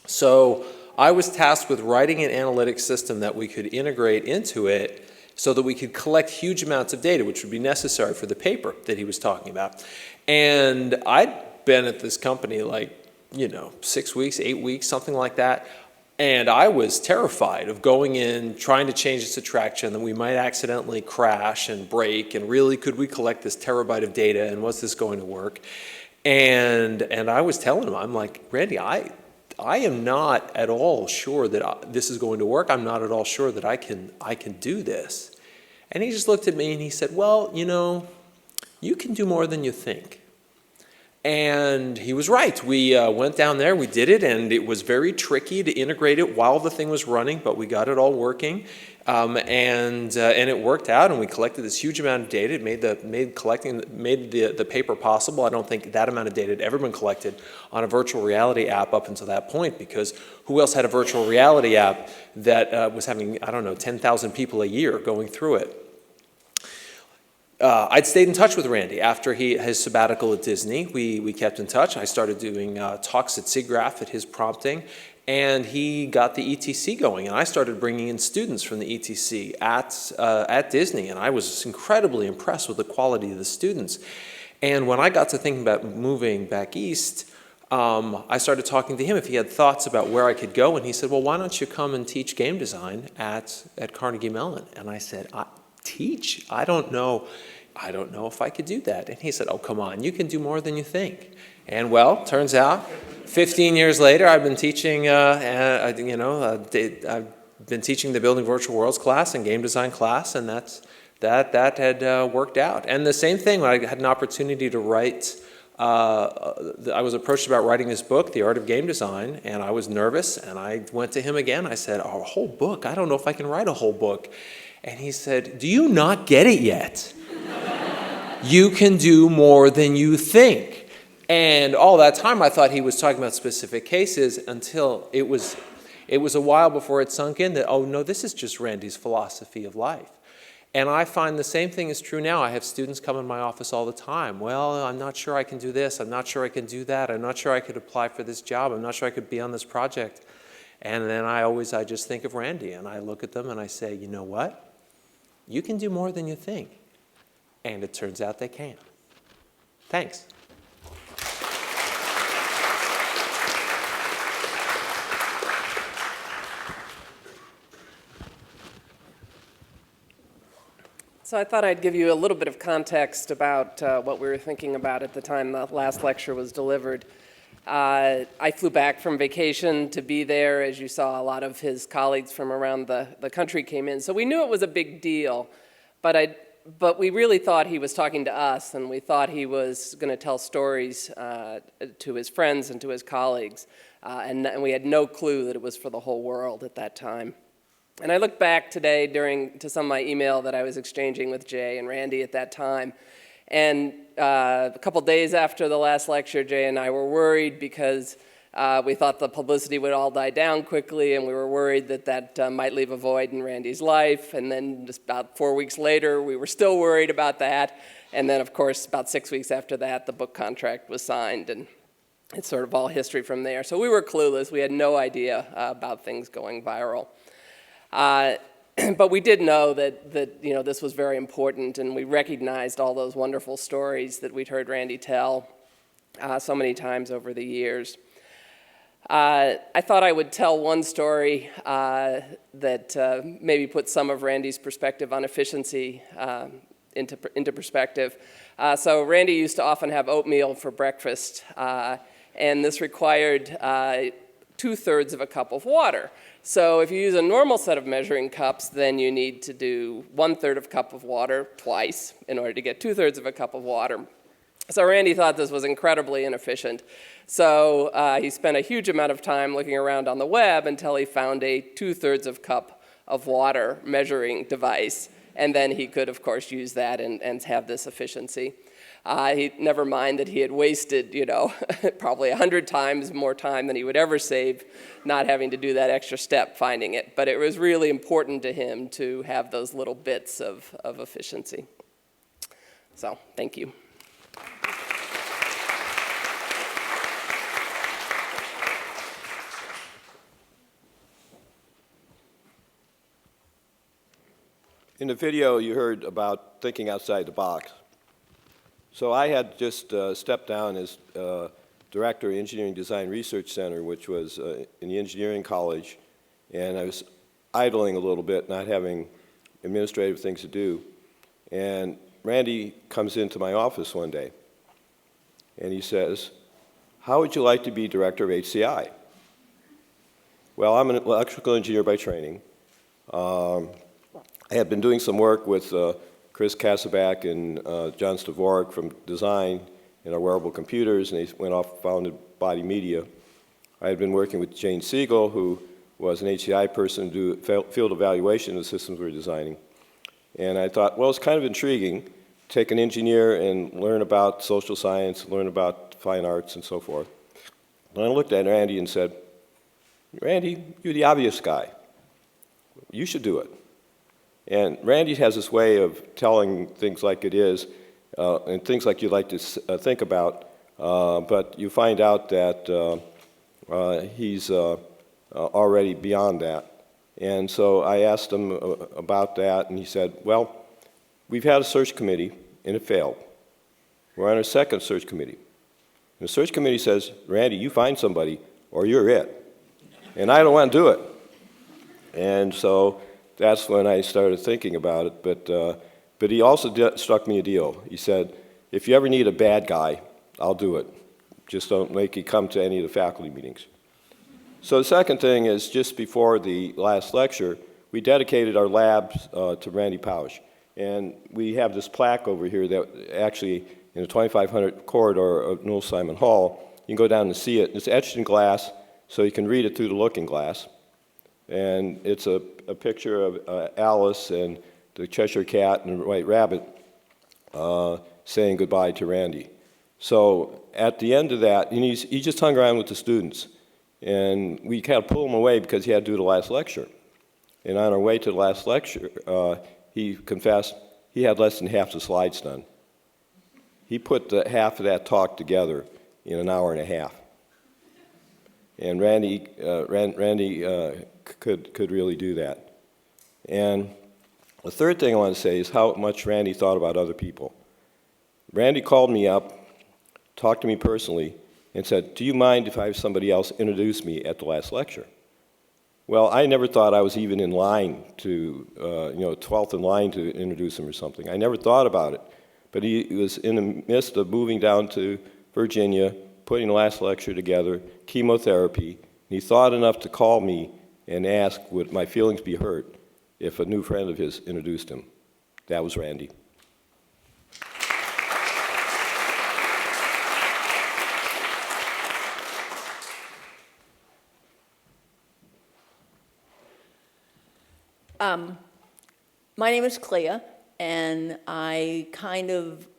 So I was tasked with writing an analytics system that we could integrate into it so that we could collect huge amounts of data, which would be necessary for the paper that he was talking about. And I'd been at this company like, 6 weeks, 8 weeks, something like that. And I was terrified of going in, trying to change this attraction, that we might accidentally crash and break, and really, could we collect this terabyte of data, and was this going to work? And I was telling him, I'm like, Randy, I am not at all sure that this is going to work. I'm not at all sure that I can do this. And he just looked at me and he said, well, you can do more than you think. And he was right. We went down there, we did it, and it was very tricky to integrate it while the thing was running, but we got it all working. And it worked out, and we collected this huge amount of data. It made the paper possible. I don't think that amount of data had ever been collected on a virtual reality app up until that point, because who else had a virtual reality app that was having, 10,000 people a year going through it? I'd stayed in touch with Randy after his sabbatical at Disney. We kept in touch. I started doing talks at SIGGRAPH at his prompting, and he got the ETC going, and I started bringing in students from the ETC at Disney, and I was incredibly impressed with the quality of the students. And when I got to thinking about moving back east, I started talking to him if he had thoughts about where I could go, and he said, well, why don't you come and teach game design at Carnegie Mellon? And I said, teach? I don't know if I could do that. And he said, oh, come on, you can do more than you think. And well, turns out, 15 years later, I've been teaching, I've been teaching the Building Virtual Worlds class and game design class, and that had worked out. And the same thing, when I had an opportunity to write, I was approached about writing this book, The Art of Game Design, and I was nervous, and I went to him again. I said, oh, a whole book? I don't know if I can write a whole book. And he said, do you not get it yet? You can do more than you think. And all that time I thought he was talking about specific cases, until it was a while before it sunk in that, oh no, this is just Randy's philosophy of life. And I find the same thing is true now. I have students come in my office all the time. Well, I'm not sure I can do this. I'm not sure I can do that. I'm not sure I could apply for this job. I'm not sure I could be on this project. And then I just think of Randy, and I look at them and I say, you know what? You can do more than you think. And it turns out they can. Thanks. So I thought I'd give you a little bit of context about what we were thinking about at the time the last lecture was delivered. I flew back from vacation to be there. As you saw, a lot of his colleagues from around the country came in. So we knew it was a big deal, but we really thought he was talking to us, and we thought he was going to tell stories to his friends and to his colleagues. And we had no clue that it was for the whole world at that time. And I look back today to some of my email that I was exchanging with Jay and Randy at that time. And a couple days after the last lecture, Jay and I were worried because we thought the publicity would all die down quickly, and we were worried that might leave a void in Randy's life. And then just about 4 weeks later, we were still worried about that. And then, of course, about 6 weeks after that, the book contract was signed, and it's sort of all history from there. So we were clueless. We had no idea about things going viral. But we did know that this was very important, and we recognized all those wonderful stories that we'd heard Randy tell so many times over the years. I thought I would tell one story that maybe put some of Randy's perspective on efficiency into perspective. So Randy used to often have oatmeal for breakfast, and this required 2/3 of a cup of water. So if you use a normal set of measuring cups, then you need to do 1/3 of a cup of water twice in order to get 2/3 of a cup of water. So Randy thought this was incredibly inefficient. So he spent a huge amount of time looking around on the web until he found a 2/3 of cup of water measuring device. And then he could, of course, use that and have this efficiency. He never mind that he had wasted, probably 100 times more time than he would ever save not having to do that extra step finding it. But it was really important to him to have those little bits of efficiency. So, thank you. In the video, you heard about thinking outside the box. So I had just stepped down as director of Engineering Design Research Center, which was in the engineering college, and I was idling a little bit, not having administrative things to do. And Randy comes into my office one day, and he says, "How would you like to be director of HCI?" Well, I'm an electrical engineer by training. I had been doing some work with Chris Kasabak and John Siewiorek from design in our wearable computers, and they went off, founded Body Media. I had been working with Jane Siegel, who was an HCI person, to do field evaluation of the systems we were designing. And I thought, well, it's kind of intriguing, take an engineer and learn about social science, learn about fine arts and so forth. And I looked at Randy and said, "Randy, you're the obvious guy. You should do it." And Randy has this way of telling things like it is, and things like you'd like to think about, but you find out that he's already beyond that. And so I asked him about that, and he said, "Well, we've had a search committee, and it failed. We're on a second search committee. And the search committee says, 'Randy, you find somebody, or you're it.' And I don't want to do it." And so that's when I started thinking about it, but he also struck me a deal. He said, "If you ever need a bad guy, I'll do it. Just don't make you come to any of the faculty meetings." So the second thing is, just before the last lecture, we dedicated our labs to Randy Pausch. And we have this plaque over here that actually, in the 2500 corridor of Newell Simon Hall, you can go down and see it. It's etched in glass, so you can read it through the looking glass. And it's a picture of Alice and the Cheshire Cat and the White Rabbit saying goodbye to Randy. So at the end of that, and he just hung around with the students. And we kind of pulled him away because he had to do the last lecture. And on our way to the last lecture, he confessed he had less than half the slides done. He put half of that talk together in an hour and a half. And Randy could really do that. And the third thing I want to say is how much Randy thought about other people. Randy called me up, talked to me personally, and said, "Do you mind if I have somebody else introduce me at the last lecture?" Well, I never thought I was even in line to, 12th in line to introduce him or something. I never thought about it. But he was in the midst of moving down to Virginia, putting the last lecture together, chemotherapy, and he thought enough to call me and ask, would my feelings be hurt if a new friend of his introduced him. That was Randy. My name is Cleah, and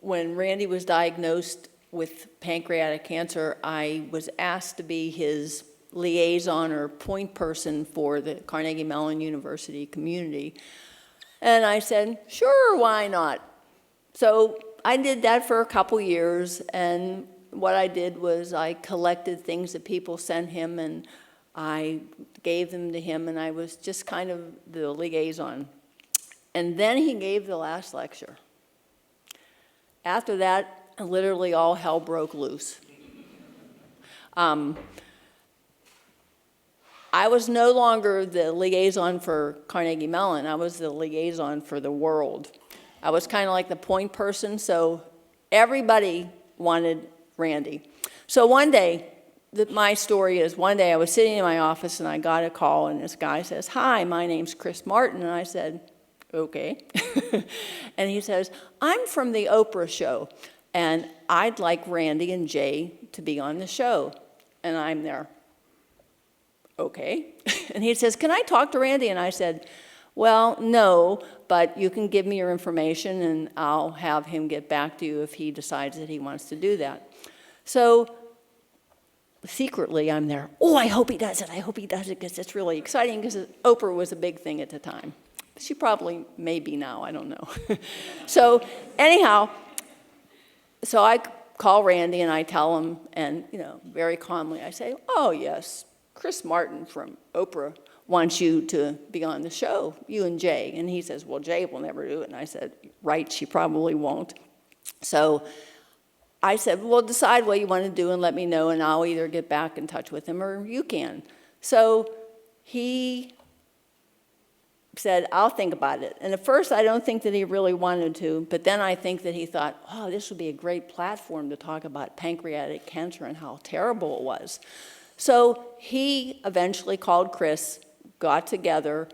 when Randy was diagnosed with pancreatic cancer, I was asked to be his liaison or point person for the Carnegie Mellon University community. And I said, sure, why not? So I did that for a couple years, and what I did was I collected things that people sent him, and I gave them to him, and I was just kind of the liaison. And then he gave the last lecture. After that, literally all hell broke loose. I was no longer the liaison for Carnegie Mellon. I was the liaison for the world. I was kind of like the point person, so everybody wanted Randy. So one day, my story is, one day I was sitting in my office and I got a call, and this guy says, "Hi, my name's Chris Martin." And I said, "Okay." And he says, "I'm from the Oprah show, and I'd like Randy and Jay to be on the show. And I'm there, okay. And he says, can I talk to Randy? And I said, well, no, but you can give me your information and I'll have him get back to you if he decides that he wants to do that. So secretly I'm there, oh, I hope he does it, because it's really exciting, because Oprah was a big thing at the time. She probably may be now, I don't know. So anyhow, so I call Randy and I tell him, and very calmly I say, oh yes, Chris Martin from Oprah wants you to be on the show, you and Jay. And he says, well, Jay will never do it. And I said, right, she probably won't. So I said, well, decide what you want to do and let me know, and I'll either get back in touch with him or you can. So he said, I'll think about it. And at first, I don't think that he really wanted to, but then I think that he thought, oh, this would be a great platform to talk about pancreatic cancer and how terrible it was. So he eventually called Chris, got together,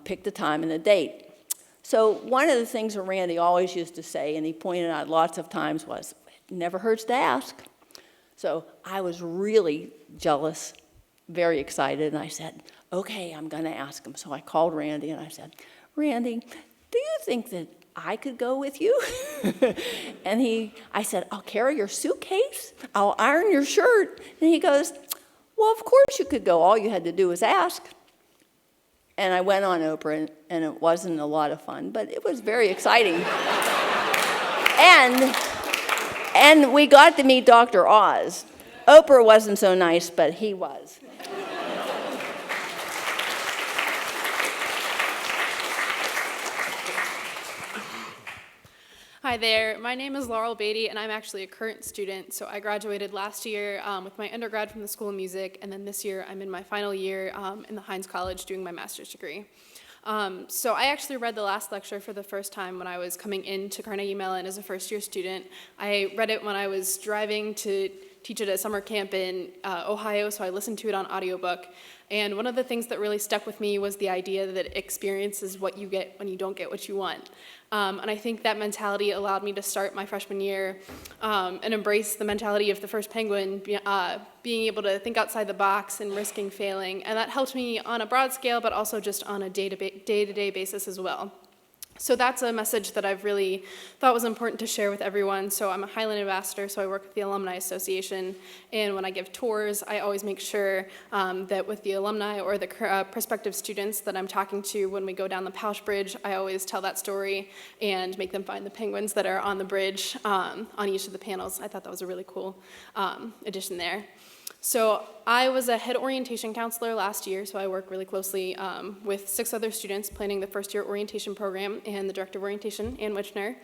picked a time and a date. So one of the things that Randy always used to say, and he pointed out lots of times, was, it never hurts to ask. So I was really jealous, very excited, and I said, okay, I'm going to ask him. So I called Randy and I said, Randy, do you think that I could go with you? And I said, I'll carry your suitcase, I'll iron your shirt. And he goes, well, of course you could go. All you had to do was ask. And I went on Oprah, and it wasn't a lot of fun, but it was very exciting. And we got to meet Dr. Oz. Oprah wasn't so nice, but he was. Hi there, my name is Laurel Beatty, and I'm actually a current student. So I graduated last year with my undergrad from the School of Music, and then this year I'm in my final year in the Heinz College doing my master's degree. So I actually read the last lecture for the first time when I was coming into Carnegie Mellon as a first-year student. I read it when I was driving to teach at a summer camp in Ohio, so I listened to it on audiobook. And one of the things that really stuck with me was the idea that experience is what you get when you don't get what you want. And I think that mentality allowed me to start my freshman year and embrace the mentality of the first penguin, being able to think outside the box and risking failing. And that helped me on a broad scale, but also just on a day-to-day basis as well. So that's a message that I've really thought was important to share with everyone. So I'm a Highland ambassador, so I work with the Alumni Association. And when I give tours, I always make sure that with the alumni or the prospective students that I'm talking to when we go down the Pausch Bridge, I always tell that story and make them find the penguins that are on the bridge on each of the panels. I thought that was a really cool addition there. So I was a head orientation counselor last year, so I work really closely with 6 other students planning the first year orientation program, and the director of orientation, Ann Wichner.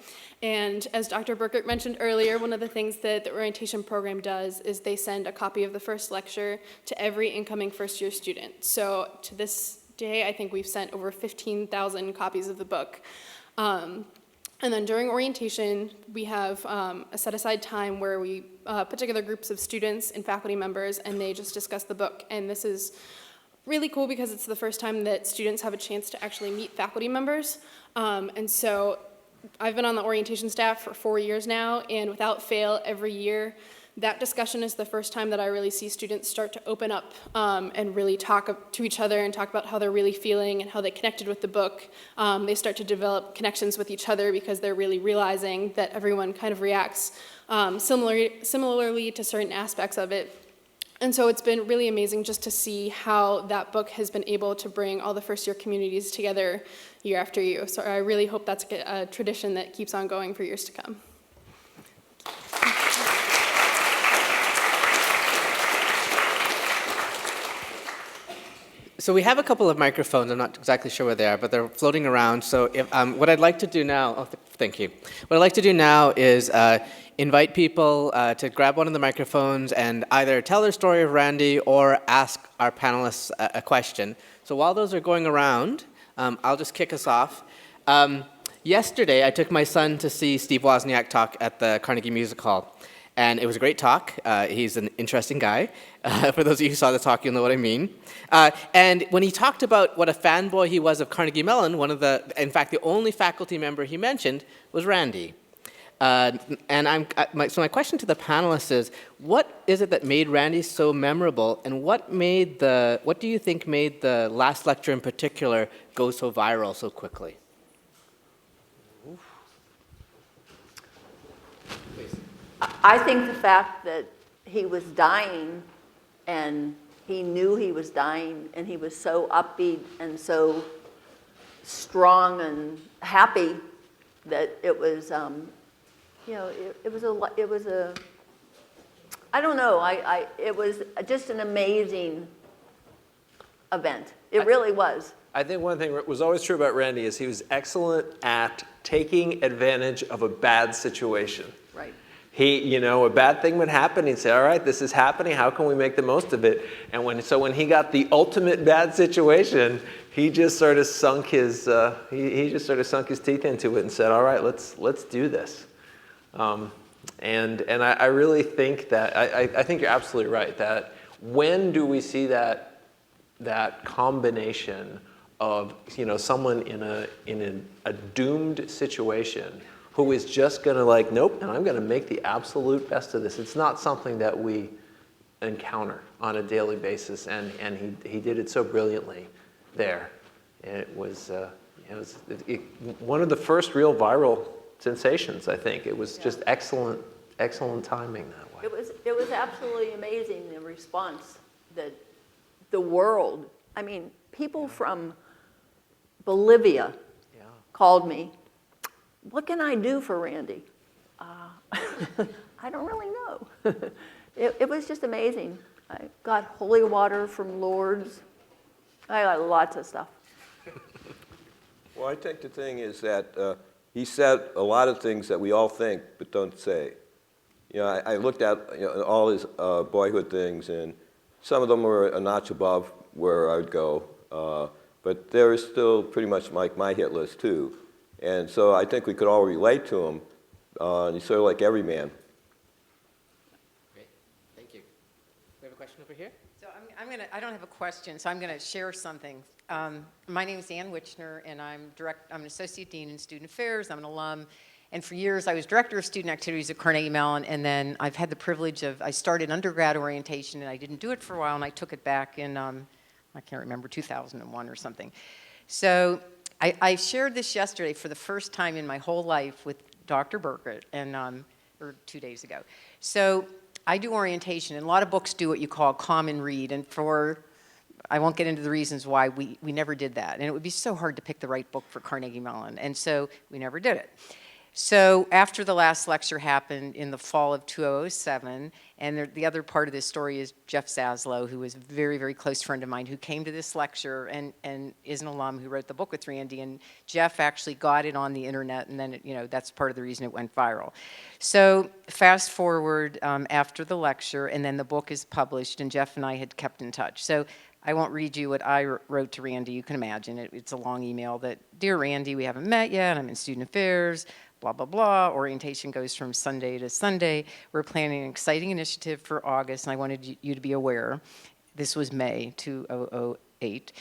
And as Dr. Burkert mentioned earlier, one of the things that the orientation program does is they send a copy of the first lecture to every incoming first year student. So to this day, I think we've sent over 15,000 copies of the book. And then during orientation, we have a set-aside time where we put together groups of students and faculty members, and they just discuss the book. And this is really cool because it's the first time that students have a chance to actually meet faculty members. And so I've been on the orientation staff for 4 years now, and without fail, every year, that discussion is the first time that I really see students start to open up and really talk to each other and talk about how they're really feeling and how they connected with the book. They start to develop connections with each other because they're really realizing that everyone kind of reacts similarly to certain aspects of it. And so it's been really amazing just to see how that book has been able to bring all the first year communities together year after year. So I really hope that's a tradition that keeps on going for years to come. So we have a couple of microphones. I'm not exactly sure where they are, but they're floating around. So if, what I'd like to do now, thank you. What I'd like to do now is invite people to grab one of the microphones and either tell their story of Randy or ask our panelists a question. So while those are going around, I'll just kick us off. Yesterday, I took my son to see Steve Wozniak talk at the Carnegie Music Hall. And it was a great talk. He's an interesting guy. For those of you who saw the talk, you'll know what I mean. And when he talked about what a fanboy he was of Carnegie Mellon, in fact, the only faculty member he mentioned was Randy. So my question to the panelists is, what is it that made Randy so memorable, and what do you think made the last lecture in particular go so viral so quickly? I think the fact that he was dying and he knew he was dying and he was so upbeat and so strong and happy that it was, it was a, I don't know, it was just an amazing event. It really was. I think one thing that was always true about Randy is he was excellent at taking advantage of a bad situation. Right. A bad thing would happen. He'd say, all right, this is happening. How can we make the most of it? And when he got the ultimate bad situation, he just sort of sunk his teeth into it and said, all right, let's do this. And I really think that, I think you're absolutely right, that when do we see that combination of, someone in a doomed situation who is just going to nope, and I'm going to make the absolute best of this. It's not something that we encounter on a daily basis, and he did it so brilliantly there. And it was one of the first real viral sensations, I think. It was just excellent timing that way. It was absolutely amazing, the response that the world, people from Bolivia called me. What can I do for Randy? I don't really know. It was just amazing. I got holy water from Lourdes. I got lots of stuff. Well, I think the thing is that he said a lot of things that we all think but don't say. I looked at all his boyhood things, and some of them were a notch above where I would go, but they were still pretty much like my hit list too. And so I think we could all relate to him. He's sort of like every man. Great, thank you. We have a question over here? So I don't have a question, so I'm going to share something. My name is Ann Wichner, and I'm an associate dean in student affairs. I'm an alum, and for years I was director of student activities at Carnegie Mellon, and then I've had the privilege of, I started undergrad orientation, and I didn't do it for a while, and I took it back in, I can't remember, 2001 or something. So I shared this yesterday for the first time in my whole life with Dr. Burkett, or 2 days ago. So I do orientation, and a lot of books do what you call common read, and I won't get into the reasons why we never did that. And it would be so hard to pick the right book for Carnegie Mellon, and so we never did it. So after the last lecture happened in the fall of 2007, and the other part of this story is Jeff Zaslow, who was a very, very close friend of mine, who came to this lecture and is an alum who wrote the book with Randy. And Jeff actually got it on the internet, and then that's part of the reason it went viral. So fast forward after the lecture, and then the book is published, and Jeff and I had kept in touch. So I won't read you what I wrote to Randy. You can imagine it. It's a long email that, Dear Randy, we haven't met yet. I'm in student affairs. Blah, blah, blah. Orientation goes from Sunday to Sunday. We're planning an exciting initiative for August, and I wanted you to be aware. This was May 2008.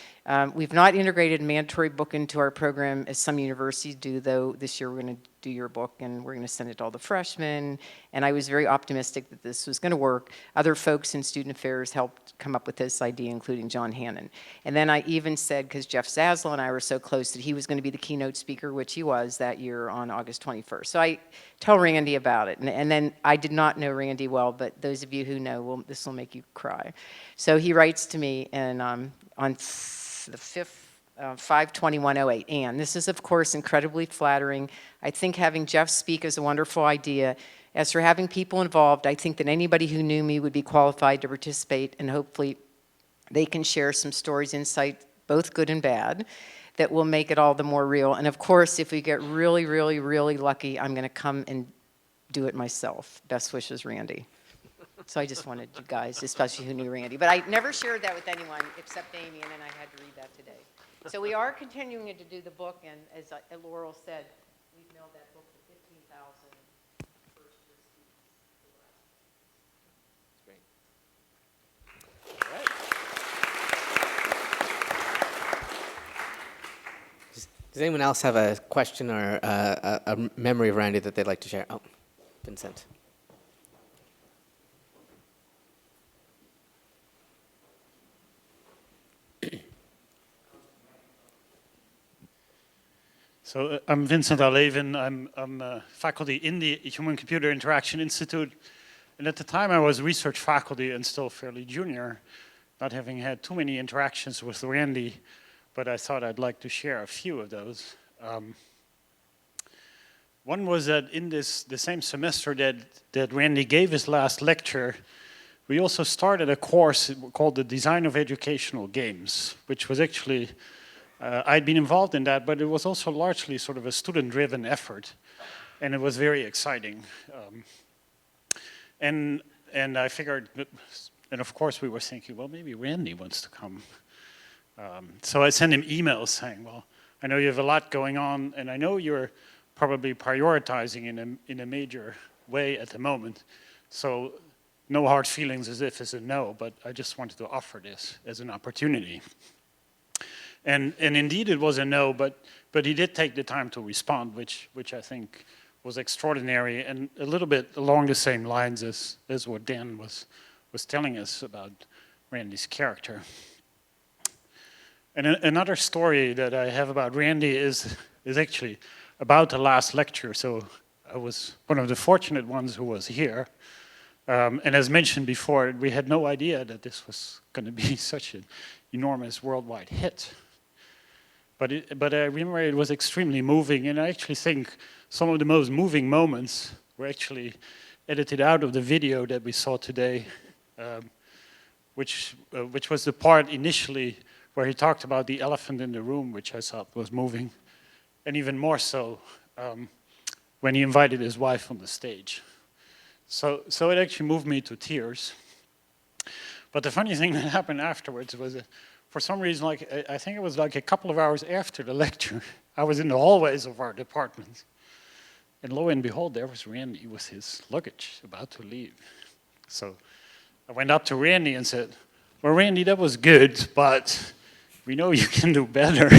We've not integrated a mandatory book into our program as some universities do, though this year we're going to do your book, and we're going to send it to all the freshmen. And I was very optimistic that this was going to work. Other folks in student affairs helped come up with this idea, including John Hannon. And then I even said, because Jeff Zaslow and I were so close, that he was going to be the keynote speaker, which he was that year on August 21st. So I tell Randy about it. And then I did not know Randy well, but those of you who know, this will make you cry. So he writes to me and on the 5th, 5/21/08. And this is, of course, incredibly flattering. I think having Jeff speak is a wonderful idea. As for having people involved, I think that anybody who knew me would be qualified to participate, and hopefully they can share some stories, insight, both good and bad, that will make it all the more real. And of course, if we get really, really, really lucky, I'm going to come and do it myself. Best wishes, Randy. So I just wanted you guys, especially who knew Randy. But I never shared that with anyone except Amy, and then I had to read that today. So we are continuing to do the book, and as Laurel said, we've mailed that book to 15,000 first-year students. Great. All right. Does anyone else have a question or a memory of Randy that they'd like to share? Oh, Vincent. So I'm Vincent Alevin. I'm faculty in the Human-Computer Interaction Institute. And at the time I was research faculty and still fairly junior, not having had too many interactions with Randy, but I thought I'd like to share a few of those. One was that in the same semester that Randy gave his last lecture, we also started a course called the Design of Educational Games, which was actually, I'd been involved in that, but it was also largely sort of a student-driven effort, and it was very exciting. And I figured, and of course we were thinking, well, maybe Randy wants to come. So I sent him emails saying, well, I know you have a lot going on, and I know you're probably prioritizing in a major way at the moment. So no hard feelings as if it's a no, but I just wanted to offer this as an opportunity. And indeed it was a no, but he did take the time to respond, which I think was extraordinary and a little bit along the same lines as what Dan was telling us about Randy's character. And another story that I have about Randy is actually about the last lecture. So I was one of the fortunate ones who was here. And as mentioned before, we had no idea that this was going to be such an enormous worldwide hit. But I remember it was extremely moving, and I actually think some of the most moving moments were actually edited out of the video that we saw today, which was the part initially where he talked about the elephant in the room, which I thought was moving, and even more so when he invited his wife on the stage. So it actually moved me to tears. But the funny thing that happened afterwards was that for some reason, I think it was like a couple of hours after the lecture, I was in the hallways of our department. And lo and behold, there was Randy with his luggage about to leave. So I went up to Randy and said, well, Randy, that was good, but we know you can do better.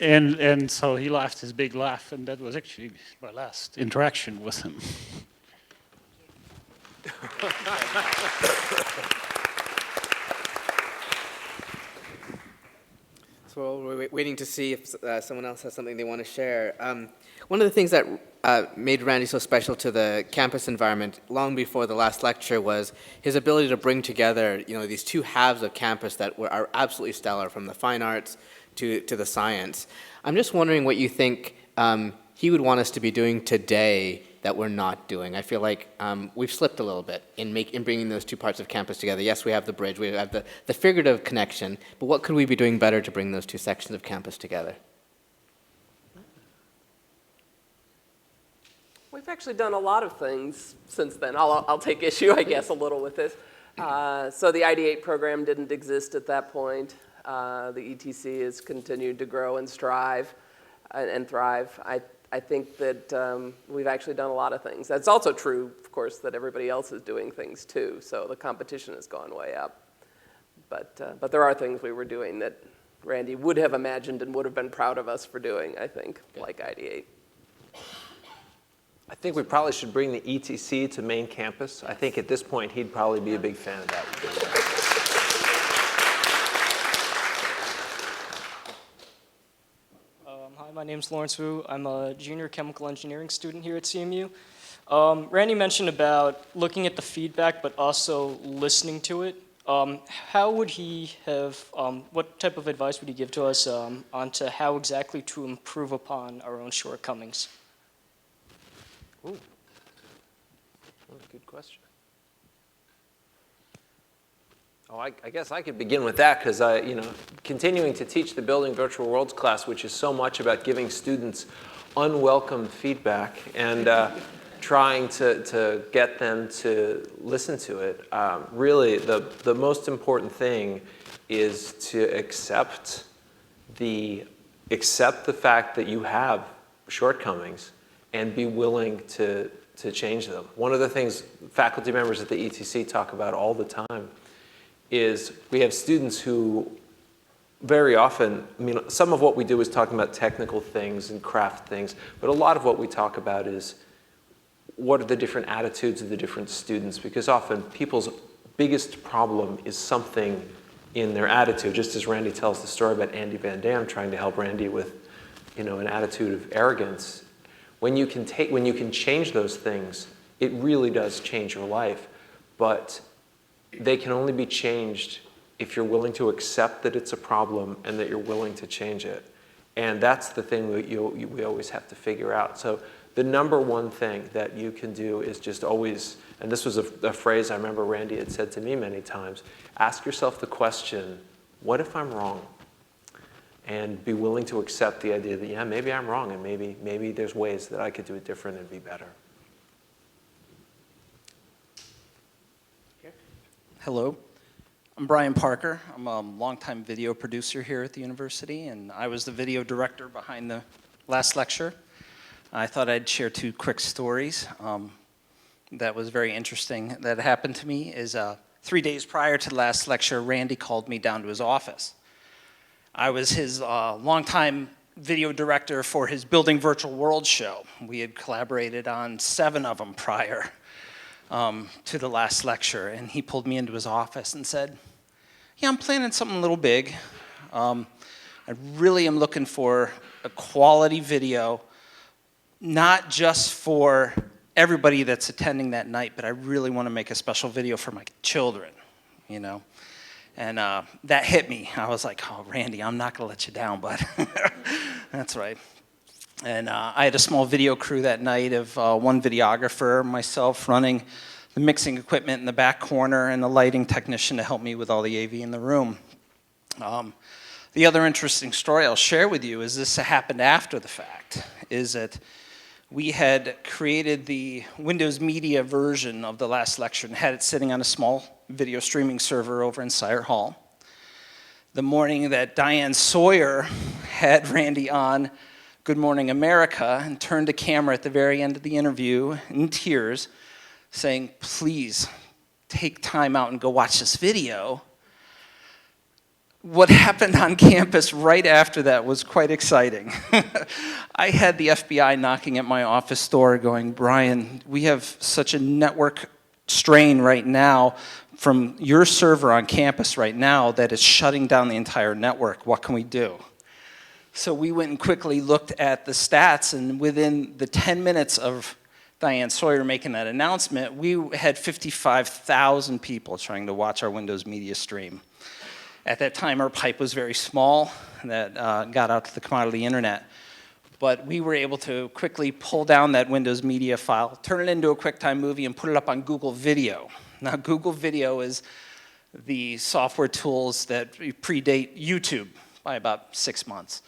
And so he laughed his big laugh, and that was actually my last interaction with him. So we're waiting to see if someone else has something they want to share. One of the things that made Randy so special to the campus environment long before the last lecture was his ability to bring together, these two halves of campus that are absolutely stellar, from the fine arts to the science. I'm just wondering what you think he would want us to be doing today that we're not doing. I feel like we've slipped a little bit in bringing those two parts of campus together. Yes, we have the bridge, we have the figurative connection, but what could we be doing better to bring those two sections of campus together? We've actually done a lot of things since then. I'll take issue, I guess, a little with this. So the Ideate program didn't exist at that point. The ETC has continued to grow and strive and thrive. I think that we've actually done a lot of things. That's also true, of course, that everybody else is doing things too, so the competition has gone way up. But there are things we were doing that Randy would have imagined and would have been proud of us for doing, I think, like Ideate. I think we probably should bring the ETC to main campus. I think at this point he'd probably be a big fan of that. Hi, my name's Lawrence Wu. I'm a junior chemical engineering student here at CMU. Randy mentioned about looking at the feedback, but also listening to it. How would he have, what type of advice would he give to us onto how exactly to improve upon our own shortcomings? Ooh, that's a good question. Oh, I guess I could begin with that because continuing to teach the Building Virtual Worlds class, which is so much about giving students unwelcome feedback and trying to get them to listen to it. Really, the most important thing is to accept the fact that you have shortcomings and be willing to change them. One of the things faculty members at the ETC talk about all the time is we have students who very often, I mean, some of what we do is talking about technical things and craft things, but a lot of what we talk about is what are the different attitudes of the different students, because often people's biggest problem is something in their attitude, just as Randy tells the story about Andy Van Dam trying to help Randy with, an attitude of arrogance. When you can change those things, it really does change your life, but they can only be changed if you're willing to accept that it's a problem and that you're willing to change it. And that's the thing that we always have to figure out. So the number one thing that you can do is just always, and this was a phrase I remember Randy had said to me many times, ask yourself the question, what if I'm wrong? And be willing to accept the idea that, yeah, maybe I'm wrong, and maybe there's ways that I could do it different and be better. Hello, I'm Brian Parker. I'm a longtime video producer here at the university, and I was the video director behind the last lecture. I thought I'd share two quick stories that was very interesting that happened to me. 3 days prior to the last lecture, Randy called me down to his office. I was his longtime video director for his Building Virtual World show. We had collaborated on 7 of them prior to the last lecture, and he pulled me into his office and said, yeah, I'm planning something a little big. I really am looking for a quality video, not just for everybody that's attending that night, but I really want to make a special video for my children, And that hit me. I was like, oh, Randy, I'm not going to let you down, bud. That's right. And I had a small video crew that night of one videographer, myself running the mixing equipment in the back corner, and the lighting technician to help me with all the AV in the room. The other interesting story I'll share with you is this happened after the fact, is that we had created the Windows Media version of the last lecture and had it sitting on a small video streaming server over in Sire Hall. The morning that Diane Sawyer had Randy on Good Morning America and turned the camera at the very end of the interview in tears, saying, please take time out and go watch this video. What happened on campus right after that was quite exciting. I had the FBI knocking at my office door going, Brian, we have such a network strain right now from your server on campus right now that is shutting down the entire network. What can we do? So we went and quickly looked at the stats, and within the 10 minutes of Diane Sawyer making that announcement, we had 55,000 people trying to watch our Windows Media stream. At that time, our pipe was very small that got out to the commodity internet. But we were able to quickly pull down that Windows Media file, turn it into a QuickTime movie, and put it up on Google Video. Now, Google Video is the software tools that predate YouTube by about 6 months.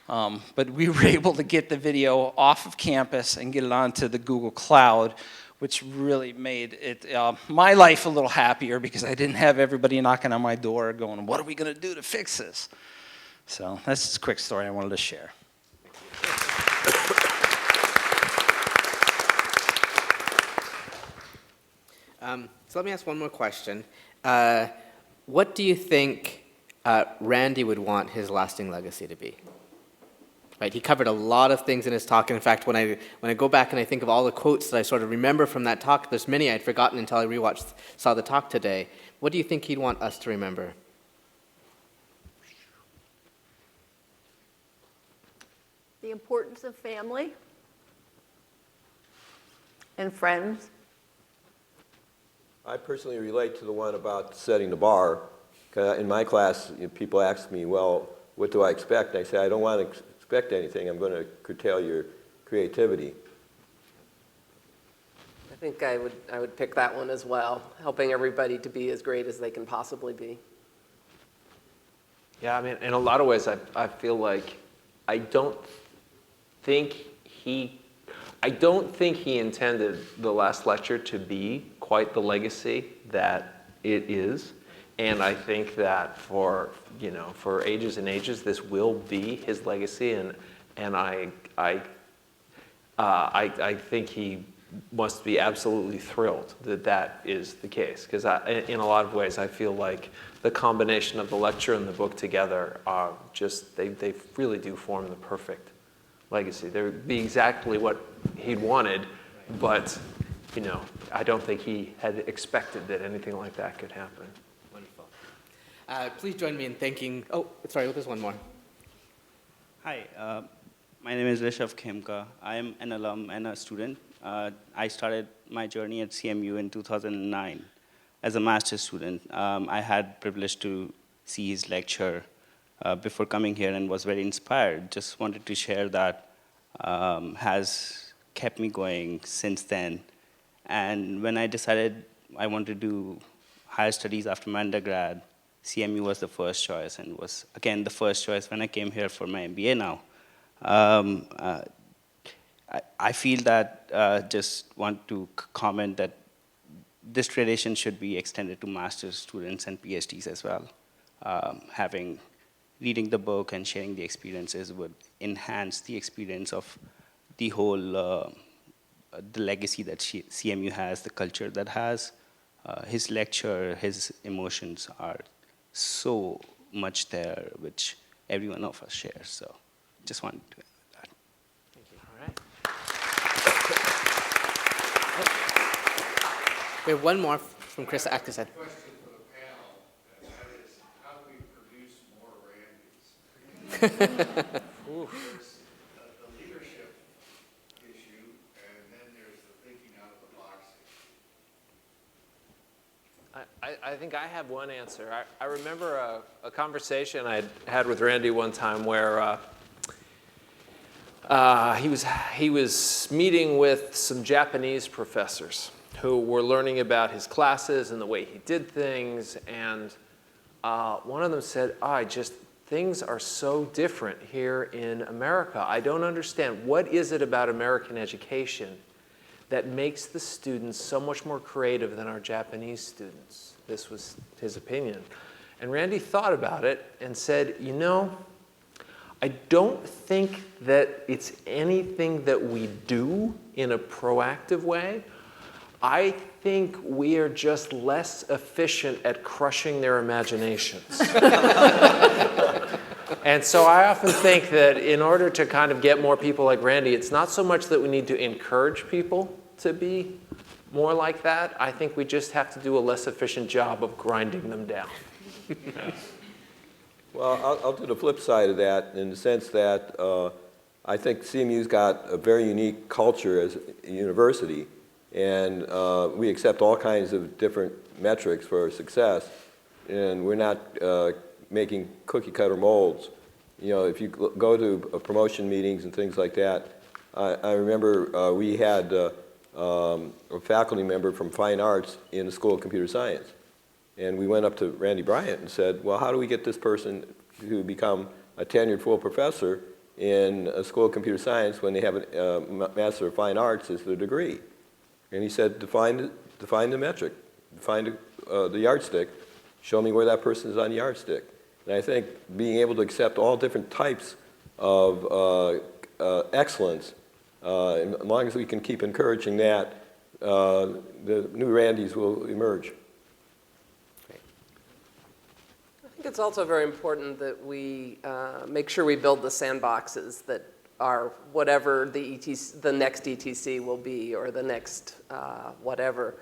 But we were able to get the video off of campus and get it onto the Google Cloud, which really made it my life a little happier because I didn't have everybody knocking on my door going, what are we going to do to fix this? So that's just a quick story I wanted to share. So let me ask one more question. What do you think Randy would want his lasting legacy to be? Right, he covered a lot of things in his talk. In fact, when I go back and I think of all the quotes that I sort of remember from that talk, there's many I'd forgotten until I saw the talk today. What do you think he'd want us to remember? The importance of family and friends. I personally relate to the one about setting the bar. In my class, people ask me, well, what do I expect? And I say, I don't want to expect anything. I'm going to curtail your creativity. I think I would pick that one as well, helping everybody to be as great as they can possibly be. Yeah, I mean, in a lot of ways, I feel like I don't think he intended the last lecture to be quite the legacy that it is. And I think that for ages and ages, this will be his legacy. And I think he must be absolutely thrilled that that is the case, because in a lot of ways I feel like the combination of the lecture and the book together are just, they really do form the perfect legacy. They would be exactly what he'd wanted, but I don't think he had expected that anything like that could happen. Wonderful. Please join me in thanking, oh, sorry, there's one more. Hi, my name is Rishabh Khemka. I am an alum and a student. I started my journey at CMU in 2009 as a master's student. I had privilege to see his lecture before coming here and was very inspired. Just wanted to share that has kept me going since then. And when I decided I wanted to do higher studies after my undergrad, CMU was the first choice and was, again, the first choice when I came here for my MBA now. I feel that, just want to comment that this tradition should be extended to master's students and PhDs as well. Reading the book and sharing the experiences would enhance the experience of the whole, the legacy that CMU has, the culture that has. His lecture, his emotions are so much there, which every one of us shares. So just wanted to add that. Thank you. All right. We have one more from Chris Atkinson. Question for the panel, and that is, how do we produce more Randys? There's the leadership issue, and then there's the thinking out of the box issue. I think I have one answer. I remember a conversation I had with Randy one time where he was meeting with some Japanese professors who were learning about his classes and the way he did things, and one of them said, things are so different here in America. I don't understand. What is it about American education that makes the students so much more creative than our Japanese students? This was his opinion. And Randy thought about it and said, I don't think that it's anything that we do in a proactive way. I think we are just less efficient at crushing their imaginations. And so I often think that in order to kind of get more people like Randy, it's not so much that we need to encourage people to be more like that. I think we just have to do a less efficient job of grinding them down. Well, I'll do the flip side of that in the sense that I think CMU's got a very unique culture as a university, and we accept all kinds of different metrics for success, and we're not making cookie-cutter molds. If you go to promotion meetings and things like that, I remember we had a faculty member from fine arts in the School of Computer Science. And we went up to Randy Bryant and said, well, how do we get this person to become a tenured full professor in a School of Computer Science when they have a Master of Fine Arts as their degree? And he said, define the metric, define the yardstick, show me where that person is on the yardstick. And I think being able to accept all different types of excellence, and as long as we can keep encouraging that, the new Randys will emerge. I think it's also very important that we make sure we build the sandboxes that are whatever the next ETC will be, or the next whatever.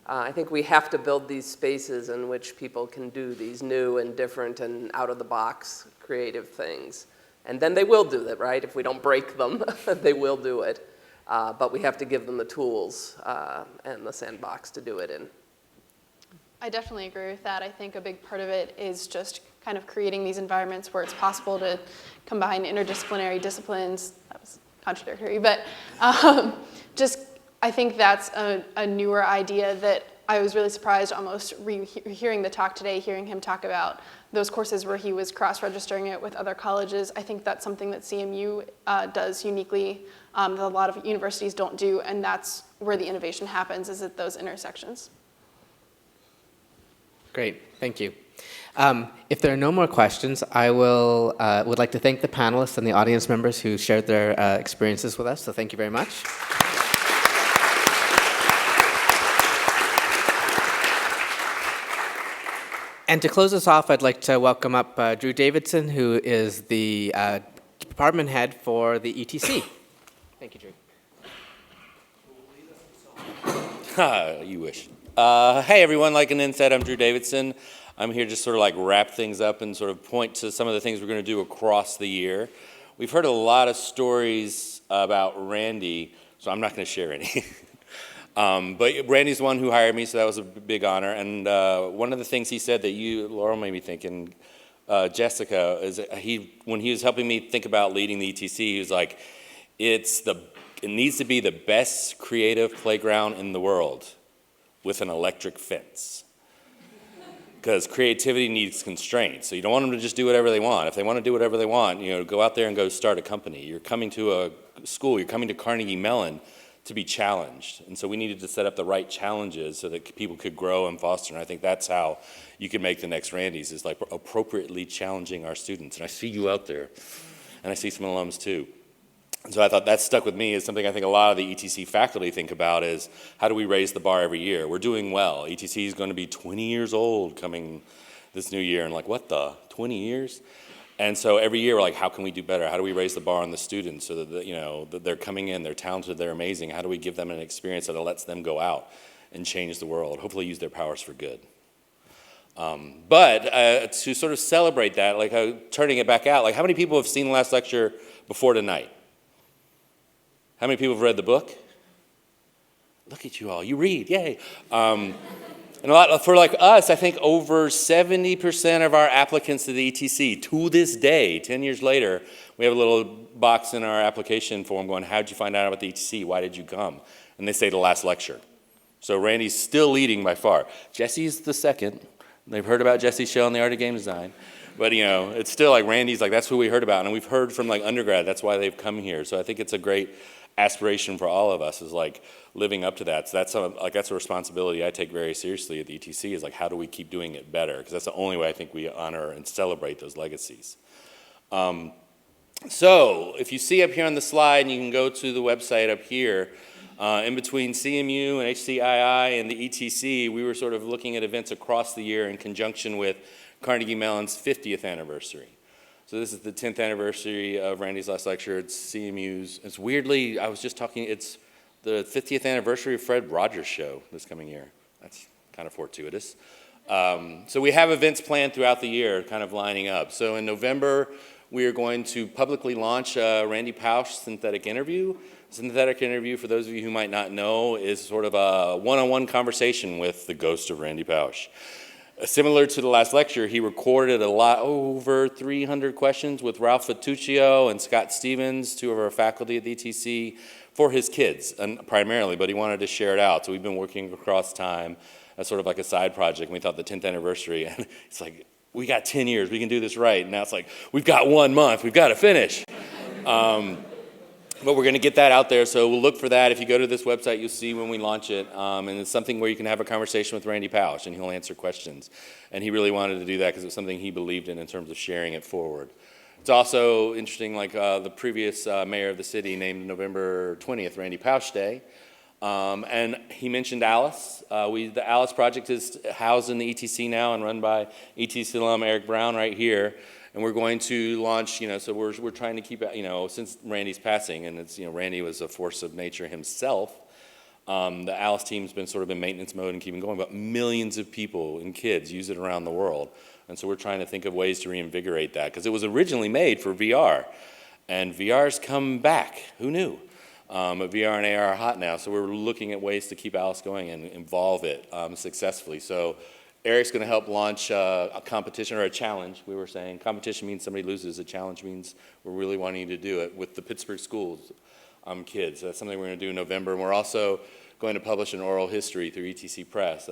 I think we have to build these spaces in which people can do these new and different and out-of-the-box creative things. And then they will do that, right? If we don't break them, they will do it. But we have to give them the tools and the sandbox to do it in. I definitely agree with that. I think a big part of it is just kind of creating these environments where it's possible to combine interdisciplinary disciplines. That was contradictory, but I think that's a newer idea that I was really surprised almost hearing the talk today, hearing him talk about those courses where he was cross-registering it with other colleges. I think that's something that CMU does uniquely that a lot of universities don't do, and that's where the innovation happens, is at those intersections. Great, thank you. If there are no more questions, I would like to thank the panelists and the audience members who shared their experiences with us. So thank you very much. And to close us off, I'd like to welcome up Drew Davidson, who is the department head for the ETC. Thank you, Drew. You wish. Hey, everyone. Like Anin said, I'm Drew Davidson. I'm here to sort of like wrap things up and sort of point to some of the things we're going to do across the year. We've heard a lot of stories about Randy, so I'm not going to share any. But Randy's the one who hired me, so that was a big honor. And one of the things he said that you, Laurel, made me think, and Jessica, is when he was helping me think about leading the ETC, he was like, it needs to be the best creative playground in the world with an electric fence. Because creativity needs constraints. So you don't want them to just do whatever they want. If they want to do whatever they want, go out there and go start a company. You're coming to a school, you're coming to Carnegie Mellon to be challenged. And so we needed to set up the right challenges so that people could grow and foster. And I think that's how you can make the next Randys, is like appropriately challenging our students. And I see you out there, and I see some alums too. And so I thought that stuck with me as something I think a lot of the ETC faculty think about is, how do we raise the bar every year? We're doing well. ETC is going to be 20 years old coming this new year. And like, what the, 20 years? And so every year we're like, how can we do better? How do we raise the bar on the students so that, that they're coming in, they're talented, they're amazing. How do we give them an experience that lets them go out and change the world, hopefully use their powers for good? But to sort of celebrate that, like turning it back out, like how many people have seen the last lecture before tonight? How many people have read the book? Look at you all, you read, yay. And a lot, for like us, I think over 70% of our applicants to the ETC, to this day, 10 years later, we have a little box in our application form going, how'd you find out about the ETC? Why did you come? And they say the last lecture. So Randy's still leading by far. Jesse's the second. They've heard about Jesse Schell and the art of game design. But it's still like Randy's like, that's who we heard about. And we've heard from like undergrad, that's why they've come here. So I think it's a great aspiration for all of us, is like living up to that. So that's a responsibility I take very seriously at the ETC, is like, how do we keep doing it better? Because that's the only way I think we honor and celebrate those legacies. So if you see up here on the slide, and you can go to the website up here, in between CMU and HCII and the ETC, we were sort of looking at events across the year in conjunction with Carnegie Mellon's 50th anniversary. So this is the 10th anniversary of Randy's last lecture. It's CMU's. It's weirdly, I was just talking, it's the 50th anniversary of Fred Rogers' show this coming year. That's kind of fortuitous. So we have events planned throughout the year, kind of lining up. So in November, we are going to publicly launch Randy Pausch Synthetic Interview. Synthetic Interview, for those of you who might not know, is sort of a one-on-one conversation with the ghost of Randy Pausch. Similar to the last lecture, he recorded over 300 questions with Ralph Fatuccio and Scott Stevens, two of our faculty at the ETC, for his kids primarily, but he wanted to share it out. So we've been working across time as sort of like a side project, and we thought the 10th anniversary, and it's like, we got 10 years, we can do this right. And now it's like, we've got 1 month, we've got to finish. But we're going to get that out there, so we'll look for that. If you go to this website, you'll see when we launch it. And it's something where you can have a conversation with Randy Pausch, and he'll answer questions. And he really wanted to do that because it was something he believed in terms of sharing it forward. It's also interesting, like the previous mayor of the city named November 20th Randy Pausch Day. And he mentioned Alice. The Alice project is housed in the ETC now and run by ETC alum Eric Brown right here. And we're going to launch, so we're trying to keep, since Randy's passing, and it's, Randy was a force of nature himself, the Alice team's been sort of in maintenance mode and keeping going, but millions of people and kids use it around the world. And so we're trying to think of ways to reinvigorate that, because it was originally made for VR, and VR's come back. Who knew? But VR and AR are hot now, so we're looking at ways to keep Alice going and involve it successfully. So Eric's going to help launch a competition or a challenge. We were saying competition means somebody loses. A challenge means we're really wanting to do it with the Pittsburgh schools kids. That's something we're going to do in November. And we're also going to publish an oral history through ETC Press,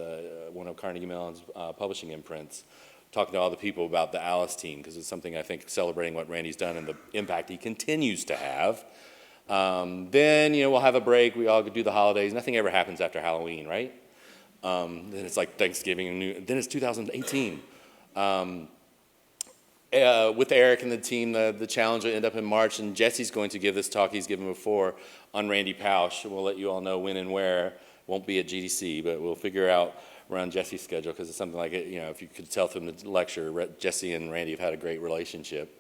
one of Carnegie Mellon's publishing imprints, talking to all the people about the Alice team, because it's something I think celebrating what Randy's done and the impact he continues to have. Then, we'll have a break. We all do the holidays. Nothing ever happens after Halloween, right? Then it's like Thanksgiving, and then it's 2018. With Eric and the team, the challenge will end up in March, and Jesse's going to give this talk he's given before on Randy Pausch. We'll let you all know when and where. Won't be at GDC, but we'll figure out around Jesse's schedule, because it's something like it, if you could tell from the lecture, Jesse and Randy have had a great relationship.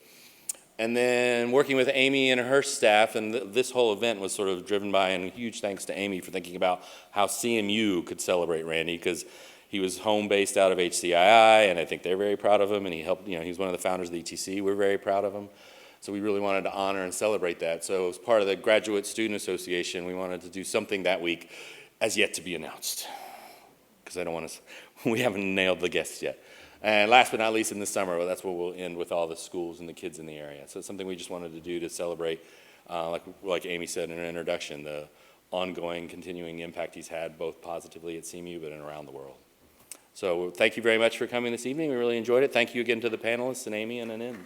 And then working with Amy and her staff, and this whole event was sort of driven by, and huge thanks to Amy for thinking about how CMU could celebrate Randy, because he was home based out of HCII, and I think they're very proud of him, and he helped, he's one of the founders of the ETC. We're very proud of him. So we really wanted to honor and celebrate that. So as part of the Graduate Student Association, we wanted to do something that week as yet to be announced, because I don't want to, we haven't nailed the guests yet. And last but not least, in the summer, well, that's where we'll end with all the schools and the kids in the area. So it's something we just wanted to do to celebrate, like Amy said in her introduction, the ongoing, continuing impact he's had, both positively at CMU, but and around the world. So thank you very much for coming this evening. We really enjoyed it. Thank you again to the panelists and Amy and Anand.